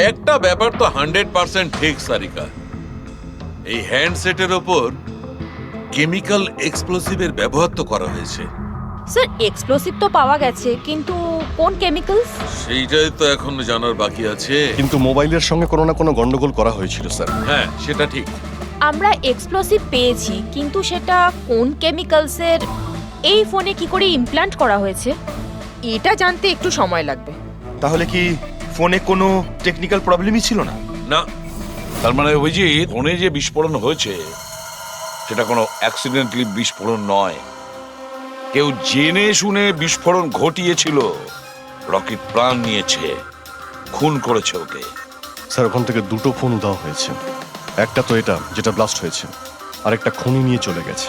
একটা ব্যাপার তো 100% ঠিক সারিকা, এই হ্যান্ডসেটের ওপর কেমিক্যাল এক্সপ্লোসিভের ব্যবহার তো করা হয়েছে। স্যার এক্সপ্লোসিভ তো পাওয়া গেছে, কিন্তু কোন কেমিক্যালস? সেইটাই তো এখন জানার বাকি আছে। কিন্তু মোবাইলের সঙ্গে কোনো না কোনো গন্ডগোল করা হয়েছিল স্যার। হ্যাঁ, সেটা ঠিক। আমরা এক্সপ্লোসিভ পেয়েছি, কিন্তু সেটা কোন কেমিক্যালসের, এই ফোনে কি করে ইমপ্ল্যান্ট করা হয়েছে, এটা জানতে একটু সময় লাগবে। তাহলে কি ফোনে কোনো টেকনিক্যাল প্রবলেমই ছিল না? না, তার মানে অভিজিৎ, ফোনে যে বিস্ফোরণ হয়েছে সেটা কোনো অ্যাক্সিডেন্টালি বিস্ফোরণ নয়, কেউ জেনে শুনে বিস্ফোরণ ঘটিয়েছিল। রকি প্রাণ নিয়েছে, খুন করেছে ওকে। স্যার ওখান থেকে দুটো ফোন উধাও হয়েছে, একটা তো এটা যেটা ব্লাস্ট হয়েছে, আর একটা খুনি নিয়ে চলে গেছে।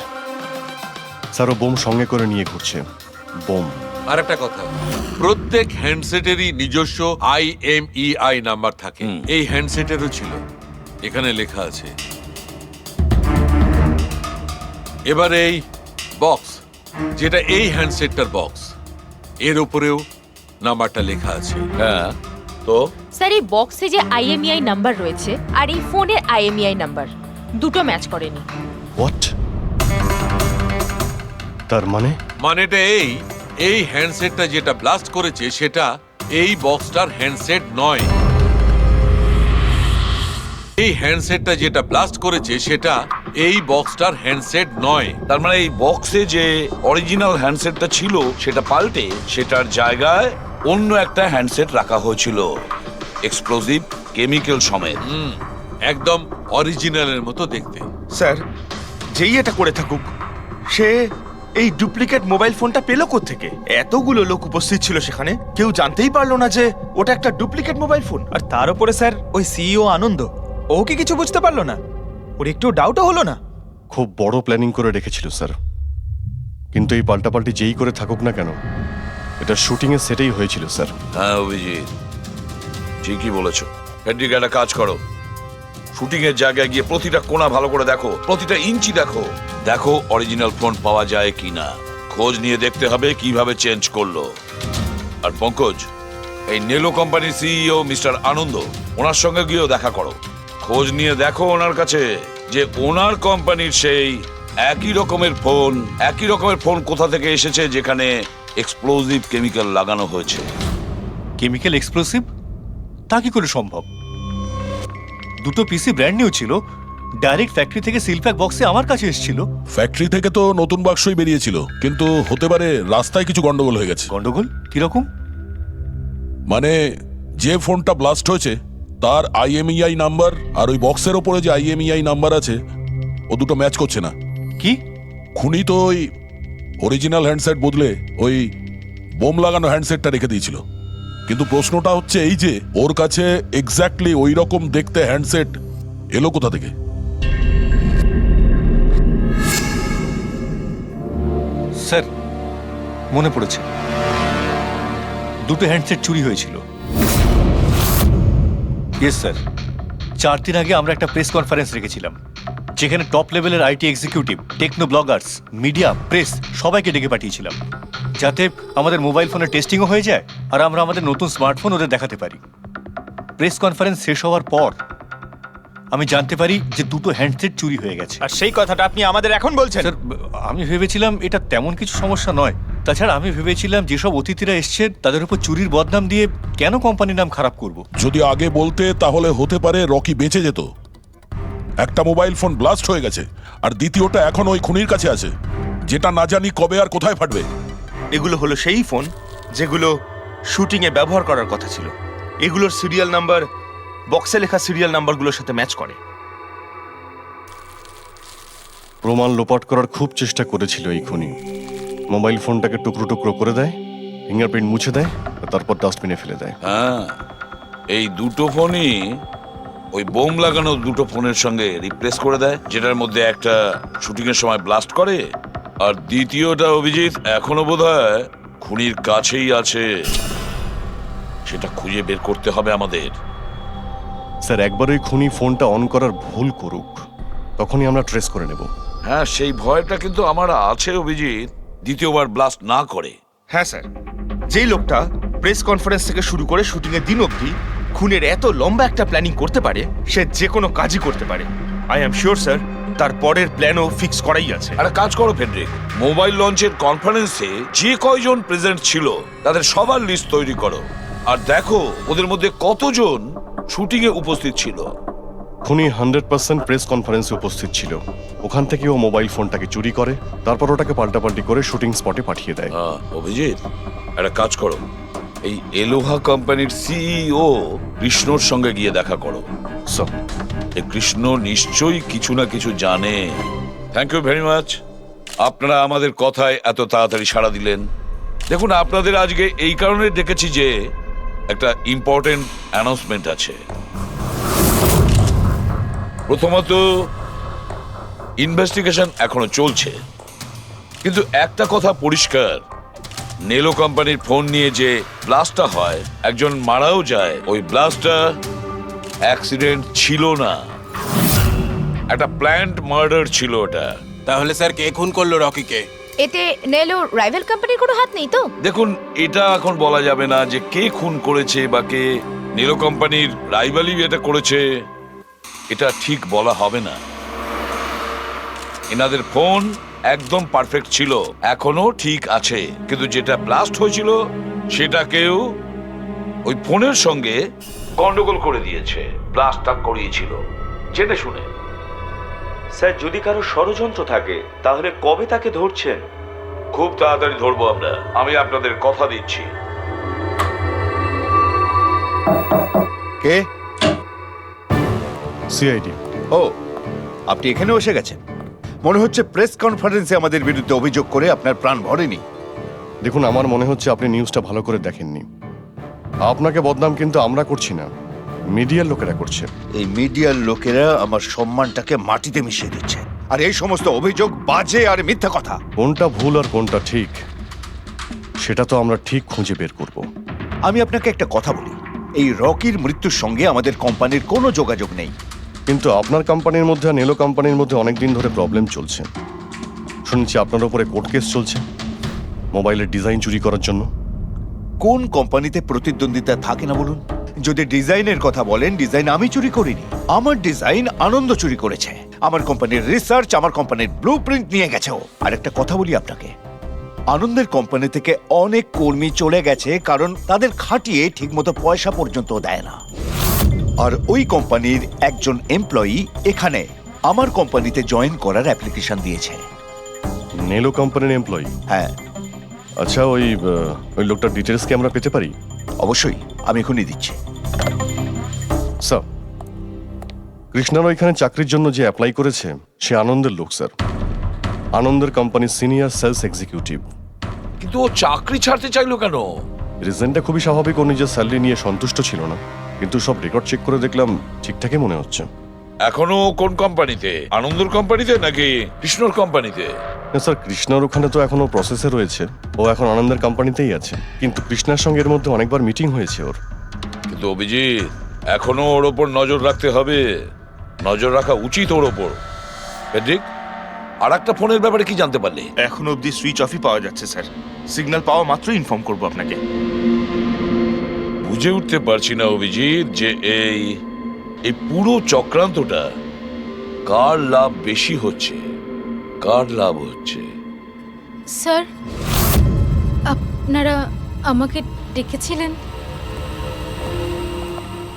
স্যার ও বোম সঙ্গে করে নিয়ে ঘুরছে, বোম। আর একটা কথা, প্রত্যেক হ্যান্ডসেটেরই নিজস্ব IMEI নাম্বার থাকে। এই হ্যান্ডসেটেরও ছিল, এখানে লেখা আছে। এবার এই বক্স, যেটা এই হ্যান্ডসেটটার বক্স, এর উপরেও নাম্বারটা লেখা আছে। হ্যাঁ, তো স্যার এই বক্সে যে IMEI নাম্বার রয়েছে আর এই ফোনের IMEI নাম্বার দুটো ম্যাচ করেনি। হোয়াট? তার মানে মানেটা এই হ্যান্ডসেটটা যেটা ব্লাস্ট করেছে সেটা এই বক্সটার হ্যান্ডসেট নয়। এই হ্যান্ডসেটটা যেটা ব্লাস্ট করেছে সেটা এই বক্সটার হ্যান্ডসেট নয়। তার মানে এই বক্সে যে অরিজিনাল হ্যান্ডসেটটা ছিল সেটা পাল্টে সেটার জায়গায় অন্য একটা হ্যান্ডসেট রাখা হয়েছিল, এক্সপ্লোসিভ কেমিক্যাল সমেত। একদম অরিজিনালের মতো দেখতে। স্যার, যেই এটা করে থাকুক, সে এই ডুপ্লিকেট মোবাইল ফোনটা পেল কোত্থেকে? এতগুলো লোক উপস্থিত ছিল সেখানে, কেউ জানতেই পারলো না যে ওটা একটা ডুপ্লিকেট মোবাইল ফোন। আর তার উপরে স্যার ওই সিইও আনন্দ, ও কি কিছু বুঝতে পারলো না? ওর একটু ডাউটও হলো না? খুব বড় প্ল্যানিং করে রেখেছিল স্যার, কিন্তু এই পাল্টাপাল্টি যেই করে থাকুক না কেন, এটা শুটিংয়ের সেটেই হয়েছিল স্যার। হ্যাঁ অভিজিৎ, ঠিকই বলেছ। ফেডরিক, একটা কাজ করো, শুটিং এর জায়গায় গিয়ে প্রতিটা কোণা ভালো করে দেখো, প্রতিটা ইঞ্চি দেখো, দেখো অরিজিনাল ফোন পাওয়া যায় কিনা। খোঁজ নিয়ে দেখতে হবে কিভাবে চেঞ্জ করলো। আর পঙ্কজ, এই নেলো কোম্পানির সিইও মিস্টার আনন্দ, ওনার সঙ্গে গিয়েও দেখা করো। খোঁজ নিয়ে দেখো ওনার কাছে যে ওনার কোম্পানির সেই একই রকমের ফোন কোথা থেকে এসেছে যেখানে এক্সপ্লোসিভ কেমিক্যাল লাগানো হয়েছে। Chemical explosive? তা কি করে সম্ভব? দুটো পিসি ব্র্যান্ড নিউ ছিল, ডাইরেক্ট ফ্যাক্টরি থেকে সিলপ্যাক বক্সে আমার কাছে এসেছিল। ফ্যাক্টরি থেকে তো নতুন বাক্সই বেরিয়েছিল, কিন্তু হতে পারে রাস্তায় কিছু গন্ডগোল হয়ে গেছে। গন্ডগোল কিরকম? মানে যে ফোনটা ব্লাস্ট হয়েছে তার IMEI নাম্বার আর ওই বক্সের ওপরে যে IMEI নাম্বার আছে ও দুটো ম্যাচ করছে না। কি? খুনি তো ওই অরিজিনাল হ্যান্ডসেট বদলে ওই বোম লাগানো হ্যান্ডসেটটা রেখে দিয়েছিল, কিন্তু প্রশ্নটা হচ্ছে এই যে ওর কাছে এক্স্যাক্টলি ওই রকম দেখতে হ্যান্ডসেট এলো কোথা থেকে? স্যার মনে পড়েছে, দুটো হ্যান্ডসেট চুরি হয়েছিল। ইয়েস স্যার, 4 দিন আগে আমরা একটা প্রেস কনফারেন্স রেখেছিলাম, যেখানে টপ লেভেলের IT executive, techno bloggers, media, press সবাইকে ডেকে পাঠিয়েছিলাম, যাতে আমাদের মোবাইল ফোনের টেস্টিংও হয়ে যায় আর আমরা আমাদের নতুন স্মার্টফোন ওদের দেখাতে পারি। প্রেস কনফারেন্স শেষ হওয়ার পর আমি জানতে পারি যে দুটো হ্যান্ডসেট চুরি হয়ে গেছে। আর সেই কথাটা আপনি আমাদের এখন বলছেন? স্যার আমি ভেবেছিলাম এটা তেমন কিছু সমস্যা নয়, তাছাড়া আমি ভেবেছিলাম যেসব অতিথিরা এসছেন তাদের উপর চুরির বদনাম দিয়ে কেন কোম্পানির নাম খারাপ করব। যদি আগে বলতে তাহলে হতে পারে রকি বেঁচে যেত। একটা মোবাইল ফোন ব্লাস্ট হয়ে গেছে আর দ্বিতীয়টা এখন ওই খুনির কাছে আছে, যেটা না জানি কবে আর কোথায় ফাটবে। এগুলো হলো সেই ফোন যেগুলো শুটিংয়ে ব্যবহার করার কথা ছিল। এগুলোর সিরিয়াল নাম্বার বক্সে লেখা সিরিয়াল নাম্বারগুলোর সাথে ম্যাচ করে। প্রমাণ লোপাট করার খুব চেষ্টা করেছিল এই খুনি। মোবাইল ফোনটাকে টুকরো টুকরো করে দেয়, ফিঙ্গারপ্রিন্ট মুছে দেয়, আর তারপর ডাস্টবিনে ফেলে দেয়। হ্যাঁ, এই দুটো ফোনই ওই বোম লাগানো দুটো ফোনের সঙ্গে রিপ্লেস করে দেয়, যেটার মধ্যে একটা শুটিং এর সময় ব্লাস্ট করে আর দ্বিতীয়টা অভিজিৎ এখনো বোধহয় খুনির কাছেই আছে। সেটা খুঁজে বের করতে হবে আমাদের। স্যার একবার ওই খুনি ফোনটা অন করার ভুল করুক, তখনই আমরা ট্রেস করে নেব। হ্যাঁ, সেই ভয়টা কিন্তু আমার আছে অভিজিৎ, দ্বিতীয়বার ব্লাস্ট না করে। হ্যাঁ স্যার, যেই লোকটা প্রেস কনফারেন্স থেকে শুরু করে শুটিংয়ের দিন অবধি খুনের এত লম্বা একটা প্ল্যানিং করতে পারে, সে যে কোনো কাজই করতে পারে। আই এম শিওর স্যার, তার পরের প্ল্যানও ফিক্স করাই আছে। একটা কাজ করো ফেডরিক, মোবাইল লঞ্চের কনফারেন্সে যে কয়জন প্রেজেন্ট ছিল তাদের সবার লিস্ট তৈরি করো, আর দেখো ওদের মধ্যে কতজন শুটিং এ উপস্থিত ছিল। খুনি 100% প্রেস কনফারেন্সে উপস্থিত ছিল। ওখান থেকে ও মোবাইল ফোনটাকে চুরি করে, তারপর ওটাকে পাল্টাপাল্টি করে শুটিং স্পটে পাঠিয়ে দেয়। অভিজিৎ, একটা কাজ করো, এই এলোহা কোম্পানির সিইও কৃষ্ণর সঙ্গে গিয়ে দেখা করো। স্যার, এই কৃষ্ণ নিশ্চয়ই কিছু না কিছু জানে। থ্যাংক ইউ ভেরি মাচ, আপনারা আমাদের কথায় এত তাড়াতাড়ি সাড়া দিলেন। দেখুন, আপনাদের আজকে এই কারণে ডেকেছি যে একটা ইম্পর্টেন্ট অ্যানাউন্সমেন্ট আছে। প্রথমত, ইনভেস্টিগেশন এখনো চলছে, কিন্তু একটা কথা পরিষ্কার, নেলো কোম্পানির ফোন নিয়ে যে ব্লাস্টটা হয়, একজন মারাও যায়, ওই ব্লাস্টটা অ্যাক্সিডেন্ট ছিল না, একটা প্ল্যান্ড মার্ডার ছিল ওটা। তাহলে স্যার কে খুন করলো রকিকে? এতে নেলো রাইভাল কোম্পানির কোনো হাত নেই তো? দেখুন, এটা এখন বলা যাবে না যে কে খুন করেছে বা কে নেলো কোম্পানির রাইভালি এটা করেছে, এটা ঠিক বলা হবে না। এনাদের ফোন একদম পারফেক্ট ছিল, এখনো ঠিক আছে, কিন্তু যেটা ব্লাস্ট হয়েছিল সেটাকেও ওই ফোনের সঙ্গে গন্ডগোল করে দিয়েছে, ব্লাস্টটা করিয়েছিল জেনে শুনে। স্যার, যদি কারো ষড়যন্ত্র থাকে তাহলে কবে তাকে ধরছেন? খুব তাড়াতাড়ি ধরবো আমরা, আমি আপনাদের কথা দিচ্ছি। কে? সিআইডি। ও, আপনি এখানে এসে গেছেন। মনে হচ্ছে প্রেস কনফারেন্সে আমাদের বিরুদ্ধে অভিযোগ করে আপনার প্রাণ ভরেনি। দেখুন, আমার মনে হচ্ছে আপনি নিউজটা ভালো করে দেখেননি। আপনাকে বদনাম কিন্তু আমরা করছি না, মিডিয়ার লোকেরা করছে। এই মিডিয়ার লোকেরা আমার সম্মানটাকে মাটিতে মিশিয়ে দিচ্ছে, আর এই সমস্ত অভিযোগ বাজে আর মিথ্যা কথা। কোনটা ভুল আর কোনটা ঠিক সেটা তো আমরা ঠিক খুঁজে বের করব। আমি আপনাকে একটা কথা বলি, এই রকির মৃত্যুর সঙ্গে আমাদের কোম্পানির কোনো যোগাযোগ নেই। কিন্তু আপনার কোম্পানির মধ্যে আর নেলো কোম্পানির মধ্যে অনেক দিন ধরে প্রবলেম চলছে। শুনছি আপনার উপরে কোর্ট কেস চলছে মোবাইলের ডিজাইন চুরি করার জন্য। কোন কোম্পানিতে প্রতিদ্বন্দ্বিতা থাকে না বলুন? যদি ডিজাইনের কথা বলেন, ডিজাইন আমি চুরি করিনি, আমার ডিজাইন আনন্দ চুরি করেছে। আমার কোম্পানির রিসার্চ, আমার কোম্পানির ব্লুপ্রিন্ট নিয়ে গেছে ও। আর একটা কথা বলি আপনাকে, আনন্দের কোম্পানি থেকে অনেক কর্মী চলে গেছে, কারণ তাদের খাটিয়ে ঠিকমতো পয়সা পর্যন্ত দেয় না। আর ওই কোম্পানির একজন এমপ্লয়ি এখানে আমার কোম্পানিতে জয়েন করার অ্যাপ্লিকেশন দিয়েছে। নেলো কোম্পানির এমপ্লয়ি? হ্যাঁ। আচ্ছা, ওই লোকটার ডিটেলস কি আমরা পেতে পারি? অবশ্যই, আমি এখনই দিচ্ছি। স্যার, কৃষ্ণার ওইখানে চাকরির জন্য যে অ্যাপ্লাই করেছে সে আনন্দের লোক স্যার, আনন্দের কোম্পানির সিনিয়র সেলস এক্সিকিউটিভ। কিন্তু ও চাকরি ছাড়তে চাইলো কেন? রিজনটা খুবই স্বাভাবিক, ও নিজের স্যালারি নিয়ে সন্তুষ্ট ছিল না, কিন্তু সব রেকর্ড চেক করে দেখলাম ঠিকঠাকই মনে হচ্ছে। এখনো কোন কোম্পানিতে? আনন্দর কোম্পানিতে নাকি কৃষ্ণর কোম্পানিতে? না স্যার, কৃষ্ণার ওখানে তো এখনো প্রসেসে রয়েছে, ও এখন আনন্দের কোম্পানিতেই আছে, কিন্তু কৃষ্ণার সঙ্গে এর মধ্যে অনেকবার মিটিং হয়েছে ওর। কিন্তু অভিজিৎ, এখনো ওর ওপর নজর রাখতে হবে, নজর রাখা উচিত ওর ওপর। ফেডরিক, আর একটা ফোনের ব্যাপারে কি জানতে পারলে? এখন অবধি সুইচ অফই পাওয়া যাচ্ছে স্যার, সিগন্যাল পাওয়া মাত্রই ইনফর্ম করবো আপনাকে। বুঝে উঠতে পারছি না অভিজিৎ যে এই পুরো চক্রান্তটা কার লাভ বেশি হচ্ছে, কার লাভ হচ্ছে। স্যার, আপনারা আমাকে ডেকেছিলেন?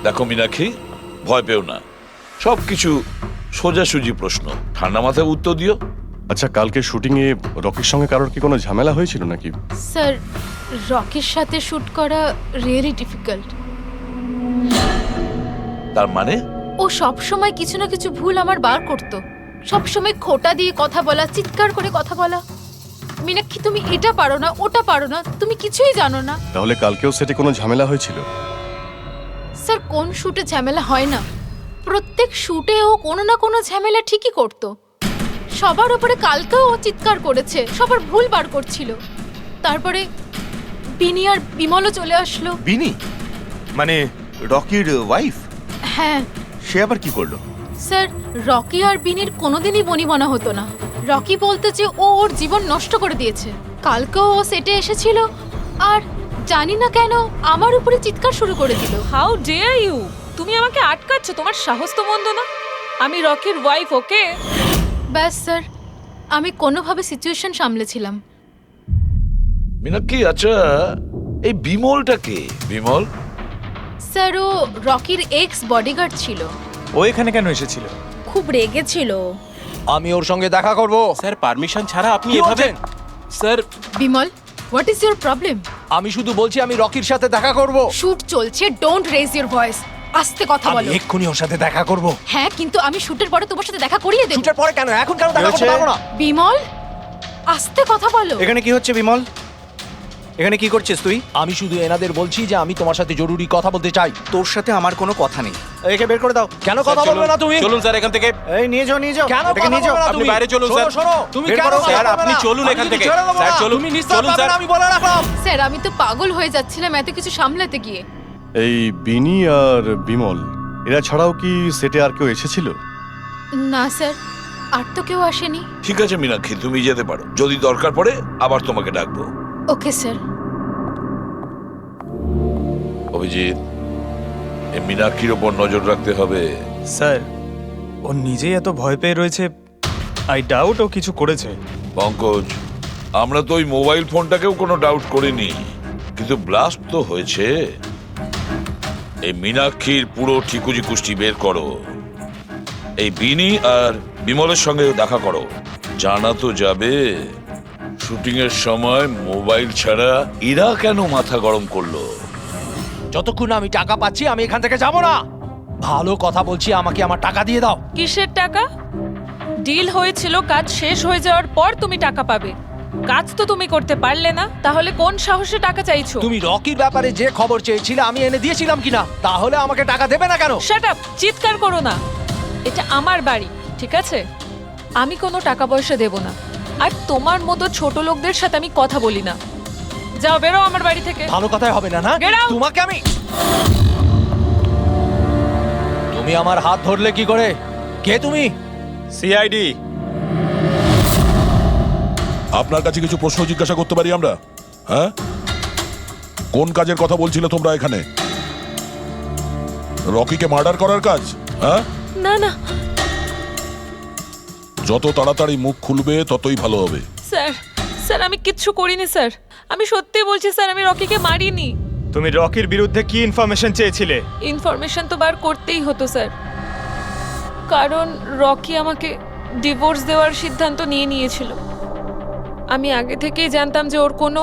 দেখো মীনাক্ষী, ভয় পেও না, সবকিছু সোজাসুজি প্রশ্ন, ঠান্ডা মাথায় উত্তর দিও। আচ্ছা, কালকে শুটিং এ রকির সঙ্গে কারোর কি কোনো ঝামেলা হয়েছিল নাকি? স্যার, রকির সাথে শুট করা রিয়েলি ডিফিকাল্ট। তার মানে? ও সব সময় কিছু না কিছু ভুল আমার বার করতো, সব সময় খোটা দিয়ে কথা বলা, চিৎকার করে কথা বলা। মীনাক্ষী, তুমি এটা পারো না, ওটা পারো না, তুমি কিছুই জানো না। তাহলে কালকেও সেটে কোনো ঝামেলা হয়েছিল? স্যার, কোন শুটে ঝামেলা হয় না? প্রত্যেক শুটে ও কোনো না কোনো ঝামেলা ঠিকই করতো। সবার উপরে কালকেও ও চিৎকার করেছে, সবার ভুল বার করছিল। তারপরে বিনি আর বিমলও চলে আসলো। বিনি মানে রকির ওয়াইফ? হ্যাঁ। সে আবার কি করলো? স্যার, রকি আর বিনির কোনোদিনই বনিবনা হতো না। রকি বলতো যে ও ওর জীবন নষ্ট করে দিয়েছে। কালকেও ও সেটে এসেছিল, আর জানি না কেন আমার উপরে চিৎকার শুরু করে দিল। How dare you! তুমি আমাকে আটকাচ্ছ, তোমার সাহস তো মন্দ না। আমি রকির ওয়াইফ, ওকে? ব্যাস স্যার, আমি কোনোভাবে সিচুয়েশন সামলেছিলাম। মীনাক্ষী, আচ্ছা এই বিমলটা কে? বিমল স্যার, ও রকির এক্স বডিগার্ড ছিল। ও এখানে কেন এসেছিল? খুব রেগেছিল। আমি ওর সঙ্গে দেখা করব। স্যার পারমিশন ছাড়া আপনি কি এভাবে বলছেন? Sir Bimal, what is your problem? আমি শুধু বলছি আমি রকির সাথে দেখা করব। শুট চলছে, ডোন্ট রেজ ইউর ভয়েস। আস্তে কথা আমি বলো। এক্ষুনি ওর সাথে দেখা করব। হ্যাঁ, কিন্তু আমি শুটের পরে তোমার সাথে দেখা করিয়ে দেব। শুটের পরে কেন? এখন কেন দেখা করতে পারবো না? বিমল, আস্তে কথা বলো। এখানে কি হচ্ছে বিমল? এখানে কি করছিস তুই? আমি শুধু এনাদের বলছি যে আমি তোমার সাথে জরুরি কথা বলতে চাই। তোর সাথে আমার কোনো কথা নেই। একে বের করে দাও। কেন কথা বলবে না তুমি? চলুন স্যার এখান থেকে। এই নিয়ে যাও, নিয়ে যাও। কেন এটাকে কথা নিয়ে যাও। বলবে না আপনি তুমি? বাইরে চলুন শোনো, স্যার। শোনো, তুমি বের কেন করো, কথা স্যার, বলবে আপনি না? চলুন আমি এখান যদি থেকে। ছেড়ে দেবো স্যার, না। চলুন। তুমি নিশ্চয় চলুন, পারবে স্যার। না, আমি বলে রাখলাম। স্যার, আমি তো পাগল হয়ে যাচ্ছিলাম এত কিছু সামলাতে গিয়ে। এই বিনি আর বিমল এরা ছাড়াও কি সেটে আর কেউ এসেছিল? না স্যার, আর তো কেউ আসেনি। ঠিক আছে মীনাক্ষী, তুমি যেতে পারো। যদি দরকার পড়ে আবার তোমাকে ডাকবো। Okay sir. অভিজিৎ, এই মীনাক্ষীর ওপর নজর রাখতে হবে। স্যার, ও নিজেই এত ভয় পেয়ে রয়েছে। আই ডাউট ও কিছু করেছে। পঙ্কজ, আমরা তো ওই মোবাইল ফোনটাকেও কোনো ডাউট করিনি, কিন্তু ব্লাস্ট তো হয়েছে। এই মীনাক্ষীর পুরো ঠিকুজি কুষ্টি বের করো। এই বিনি আর বিমলের সঙ্গে দেখা করো। জানা তো যাবে শুটিং এর সময় মোবাইল ছাড়া এরা কেন মাথা গরম করলো। যতক্ষণ না আমি টাকা পাচ্ছি আমি এখান থেকে যাব না। ভালো কথা বলছি, আমাকে আমার টাকা দিয়ে দাও। কিসের টাকা? ডিল হয়েছিল, কাজ শেষ হয়ে যাওয়ার পর তুমি টাকা পাবে। কাজ তো তুমি করতে পারলে না, তাহলে কোন সাহসে টাকা চাইছো? তুমি রকির ব্যাপারে যে খবর চেয়েছিলে আমি এনে দিয়েছিলাম কিনা? তাহলে আমাকে টাকা দেবে না কেন? Shut up! চিৎকার করো না। এটা আমার বাড়ি, ঠিক আছে? আমি কোনো টাকা পয়সা দেব না, আর তোমার মতো ছোট লোকদের সাথে আমি কথা বলি না। যাও, বেরো আমার বাড়ি থেকে। ভালো কথাই হবে না, না? Get out! তোমাকে আমি... তুমি আমার হাত ধরলে কি করে? কে তুমি? সিআইডি। আপনার কাছে কিছু প্রশ্ন জিজ্ঞাসা করতে পারি আমরা? হ্যাঁ, কোন কাজের কথা বলছিলে তোমরা এখানে? রকিকে মার্ডার করার কাজ? হ্যাঁ, না না যত তাড়াতাড়ি মুখ খুলবে ততই ভালো হবে। স্যার, স্যার আমি কিচ্ছু করিনি স্যার। আমি সত্যি বলছি স্যার, আমি রকিকে মারিনি। তুমি রকির বিরুদ্ধে কি ইনফরমেশন চেয়েছিলে? ইনফরমেশন তো বার করতেই হতো স্যার, কারণ রকি আমাকে ডিভোর্স দেওয়ার সিদ্ধান্ত নিয়েছিল। আমি আগে থেকেই জানতাম যে ওর কোনো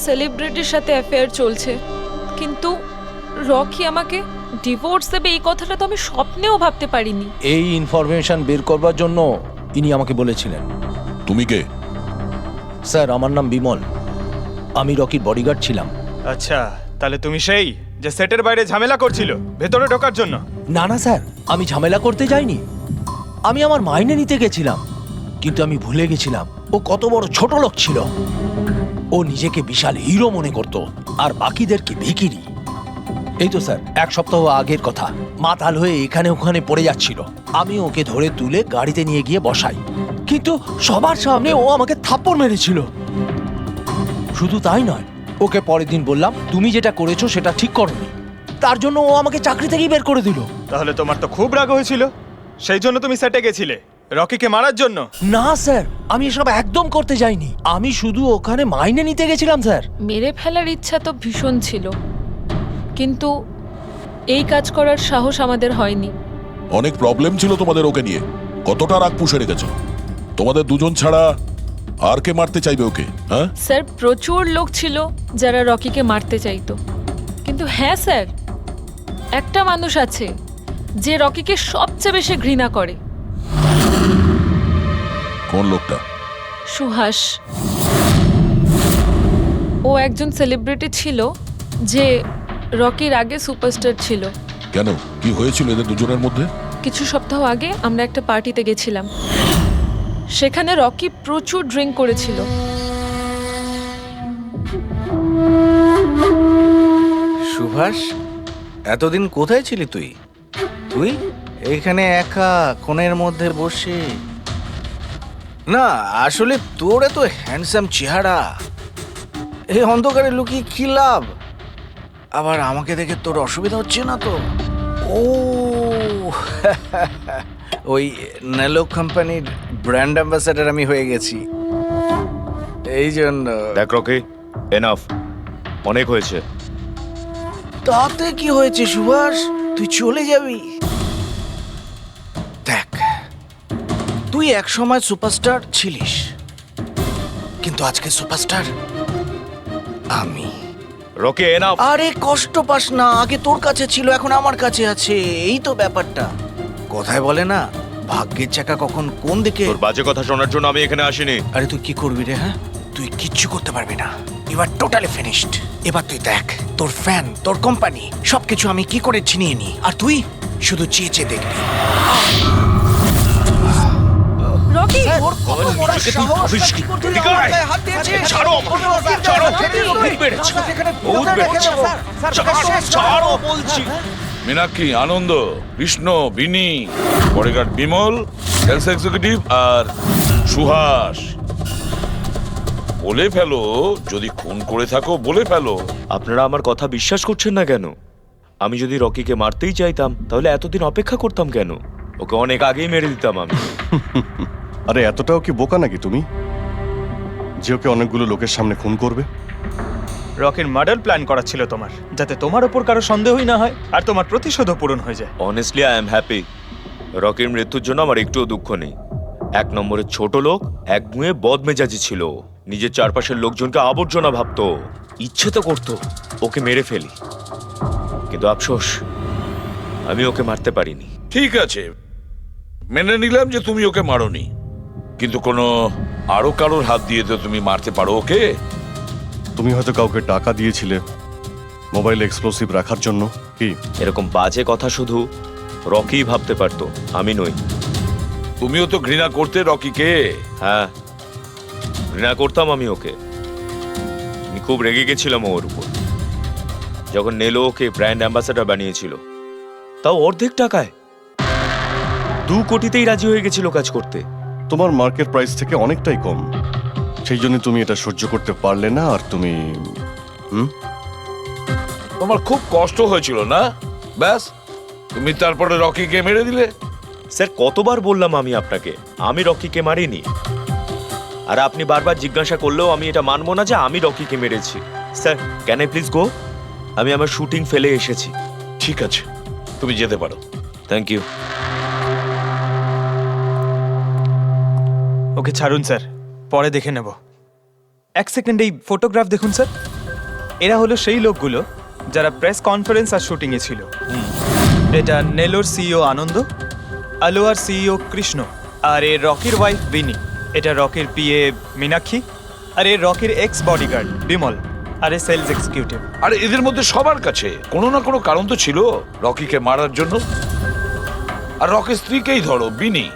সেলিব্রিটির সাথে অ্যাফেয়ার চলছে, কিন্তু রকি আমাকে ডিভোর্স দেবে এই কথাটা তো আমি স্বপ্নেও ভাবতে পারিনি। এই ইনফরমেশন বের করবার জন্য ইনি আমাকে বলেছিলেন। তুমি কে? স্যার, আমার নাম বিমল। আমি রকির বডিগার্ড ছিলাম। আচ্ছা, তাহলে তুমি সেই যে সেটের বাইরে ঝামেলা করছিল ভেতরে ঢোকার জন্য? না না স্যার, আমি ঝামেলা করতে যাইনি। আমি আমার মাইনে নিতে গেছিলাম, কিন্তু আমি ভুলে গেছিলাম ও কত বড় ছোট লোক ছিল। ও নিজেকে বিশাল হিরো মনে করত আর বাকিদেরকে ভিখিরি। এই তো স্যার, এক সপ্তাহ আগের কথা। মাতাল হয়ে এখানে ওখানে পড়ে যাচ্ছিল। আমি ওকে ধরে তুলে গাড়িতে নিয়ে গিয়ে বসাই, কিন্তু সবার সামনে ও আমাকে থাপ্পড় মেরেছিল। শুধু তাই নয়, ওকে পরের দিন বললাম তুমি যেটা করেছো সেটা ঠিক করোনি। তার জন্য ও আমাকে চাকরি থেকেই বের করে দিল। তাহলে তোমার তো খুব রাগ হয়েছিল, সেই জন্য তুমি সেটে গেছিলে রকিকে মারার জন্য? না স্যার, আমি এসব একদম করতে যাইনি। আমি শুধু ওখানে মাইনে নিতে গেছিলাম স্যার। মেরে ফেলার ইচ্ছা তো ভীষণ ছিল, কিন্তু এই কাজ করার সাহস আমাদের হয়নি। অনেক প্রবলেম ছিল তোমাদের ওকে নিয়ে। কতটা রাগ পুষে রেখেছো? তোমাদের দুজন ছাড়া আর কে মারতে চাইবে ওকে? হ্যাঁ স্যার, প্রচুর লোক ছিল যারা রকিকে মারতে চাইতো, কিন্তু হ্যাঁ স্যার, একটা মানুষ আছে যে রকিকে সবচেয়ে বেশি ঘৃণা করে। কোন লোকটা? সুহাস। ও একজন সেলিব্রিটি ছিল যে রকির আগে সুপারস্টার ছিল। কেন, কি হয়েছিল এদের দুজনের মধ্যে? কিছু সপ্তাহ আগে আমরা একটা পার্টিতে গেছিলাম, সেখানে রকি প্রচুর ড্রিঙ্ক করেছিল। সুভাষ, এতদিন কোথায় ছিলি তুই? তুই এইখানে একা কোণের মধ্যে বসে? না, আসলে তোর এত হ্যান্ডসাম চেহারা, এই অন্ধকারে লুকিয়ে কি লাভ? আবার আমাকে দেখে তোর অসুবিধা হচ্ছে না তো? ও ওই নেলো কোম্পানির ব্র্যান্ড অ্যাম্বাসাডার আমি হয়ে গেছি, এই জন্য। দেখ রকি, এনাফ, অনেক হয়েছে। তাতে কি হয়েছে সুভাষ? তুই চলে যাবি? দেখ, তুই এক সময় সুপারস্টার ছিলিস, কিন্তু আজকে সুপারস্টার আমি। Rocky, enough. আরে কষ্ট পাস না, আগে তোর কাছে ছিল, এখন আমার কাছে আছে, এই তো ব্যাপারটা। কথায় বলে না, ভাগ্যের চাকা কখন কোন দিকে। তোর বাজে কথা শোনার জন্য আমি এখানে আসিনি। আরে তুই কি করবি রে? হ্যাঁ, তুই কিচ্ছু করতে পারবি না। You are totally finished. এবার তুই দেখ, তোর ফ্যান, তোর কোম্পানি, সবকিছু আমি কি করে ছিনিয়ে নি, আর তুই শুধু চেয়ে চেয়ে দেখবি। রকি, ওর কত বড় সাহস! তুই আমার গায়ে হাত দিয়েছিস! ছাড়ো আমাকে! ছাড়ো! ভূত বেড়েছে! ভূত বেড়েছে! ছাড়ো বলছি! মীনাক্ষী, আনন্দ, কৃষ্ণ, বিনি, বডিগার্ড বিমল, সেলস এক্সিকিউটিভ আর সুহাস। বলে ফেলো, যদি খুন করে থাকো বলে ফেলো। আপনারা আমার কথা বিশ্বাস করছেন না কেন? আমি যদি রকিকে মারতেই চাইতাম তাহলে এতদিন অপেক্ষা করতাম কেন? ওকে অনেক আগেই মেরে দিতাম আমি। আরে এতটাও কি বোকা নাকি তুমি যে ওকে অনেকগুলো লোকের সামনে খুন করবে? রকির মার্ডার প্ল্যান করা ছিল তোমার, যাতে তোমার ওপর কারো সন্দেহই না হয় আর তোমার প্রতিশোধও পূরণ হয়ে যায়। Honestly I am happy. রকির মৃত্যুর জন্য আমার একটুও দুঃখ নেই। এক নম্বরের ছোট লোক, এক গুঁয়ে বদমেজাজি ছিল, নিজের চারপাশের লোকজনকে আবর্জনা ভাবতো, ইচ্ছে তো করতো ওকে মেরে ফেলি, কিন্তু আফসোস আমি ওকে মারতে পারিনি। ঠিক আছে, মেনে নিলাম যে তুমি ওকে মারোনি, কিন্তু কোনো আরো কারোর হাত দিয়ে তো তুমি মারতে পারো ওকে। তুমি হয়তো কাউকে টাকা দিয়েছিলে মোবাইলে এক্সপ্লোসিভ রাখার জন্য। কি এরকম বাজে কথা শুধু রকি ভাবতে পারতো, আমি নই। তুমিও তো ঘৃণা করতে রকিকে। হ্যাঁ, ঘৃণা করতাম আমি ওকে। আমি খুব রেগে গেছিলাম ওর উপর যখন নেলো ওকে ব্র্যান্ড অ্যাম্বাসাডার বানিয়েছিল, তাও অর্ধেক টাকায়। 2 কোটিতেই রাজি হয়ে গেছিল কাজ করতে। তোমার মার্কেট প্রাইস থেকে অনেকটাই কম, সেই জন্য তুমি এটা সহ্য করতে পারলে না। আর তুমি তোমার খুব কষ্ট হয়েছিল না? ব্যাস, তুমি তারপরে রকিকে মেরে দিলে। স্যার, কতবার বললাম আমি আপনাকে আমি রকিকে মারিনি, আর আপনি বারবার জিজ্ঞাসা করলেও আমি এটা মানবো না যে আমি রকিকে মেরেছি। Sir, can I please go? আমি আমার শুটিং ফেলে এসেছি। ঠিক আছে, তুমি যেতে পারো। Thank you. ওকে ছাড়ুন স্যার, পরে দেখে নেব। এক সেকেন্ড, এই ফটোগ্রাফ দেখুন স্যার। এরা হলো সেই লোকগুলো যারা প্রেস কনফারেন্স আর শুটিংয়ে ছিল। এটা নেলোর সিইও আনন্দ, আলোয়ার সিইও কৃষ্ণ, আর এ রকির ওয়াইফ বিনি। এটা রকির পিএ মীনাক্ষী, আর এ রকির এক্স বডিগার্ড বিমল, আর এ সেলস এক্সিকিউটিভ। আর এদের মধ্যে সবার কাছে কোনো না কোনো কারণ তো ছিল রকিকে মারার জন্য। আর রকির স্ত্রীকেই ধরো, বিনি।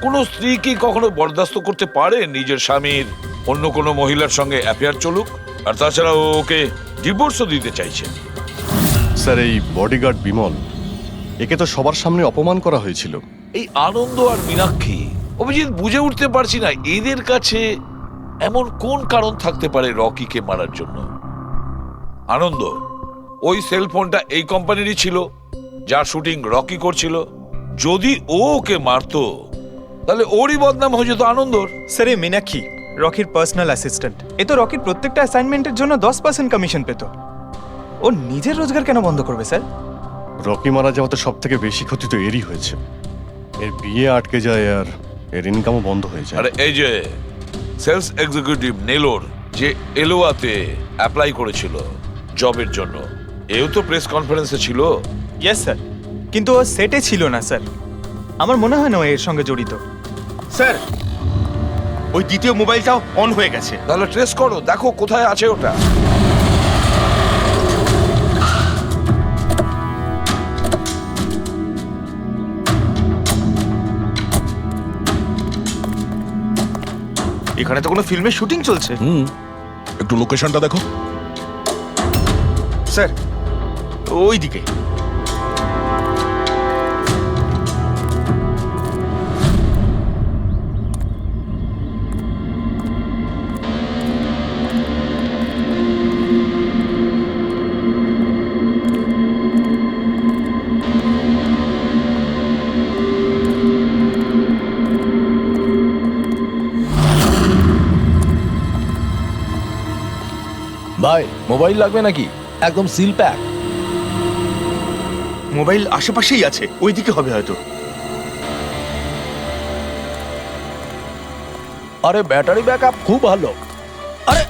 কোনো স্ত্রী কি কখনো বরদাস্ত করতে পারে নিজের স্বামীর অন্য কোনো মহিলার সঙ্গে অ্যাফেয়ার চলুক? আর তাছাড়া ওকে ডিভোর্সও দিতে চাইছে। স্যার, এই বডিগার্ড বিমল, একে তো সবার সামনে অপমান করা হয়েছিল। এই আনন্দ আর মীনাক্ষী, অভিজিৎ বুঝে উঠতে পারছি না এদের কাছে এমন কোন কারণ থাকতে পারে রকিকে মারার জন্য। আনন্দ, ওই সেলফোনটা এই কোম্পানিরই ছিল যার শুটিং রকি করছিল। যদি ও ওকে মারতো তাহলে ওরই বদনাম হয়ে যেত আনন্দর। স্যার, এই মীনাক্ষী রকির পার্সোনাল অ্যাসিস্ট্যান্ট। এ তো রকির প্রত্যেকটা অ্যাসাইনমেন্টের জন্য 10% কমিশন পেত। ও নিজের রোজগার কেন বন্ধ করবে স্যার? রকি মারা যাওয়াতে সব থেকে বেশি ক্ষতি তো এরই হয়েছে। এর বিয়ে আটকে যায় আর এর ইনকামও বন্ধ হয়ে যায়। আরে এই যে সেলস এক্সিকিউটিভ নেলোর যে এলোয়াতে অ্যাপ্লাই করেছিল জবের জন্য, এও তো প্রেস কনফারেন্সে ছিল। ইয়েস স্যার, কিন্তু ও সেটে ছিল না স্যার। আমার মনে হয় না ও এর সঙ্গে জড়িত। স্যার, ওই দ্বিতীয় মোবাইলটাও অন হয়ে গেছে। তাহলে ট্রেস করো, দেখো কোথায় আছে ওটা। এখানে তো কোনো ফিল্মের শুটিং চলছে। একটু লোকেশনটা দেখো। স্যার, ওই দিকে। ভাই মোবাইল লাগবে নাকি? একদম সিল প্যাক। মোবাইল আশেপাশেই আছে, ওইদিকে হবে হয়তো। আরে ব্যাটারি ব্যাকআপ খুব ভালো। আরে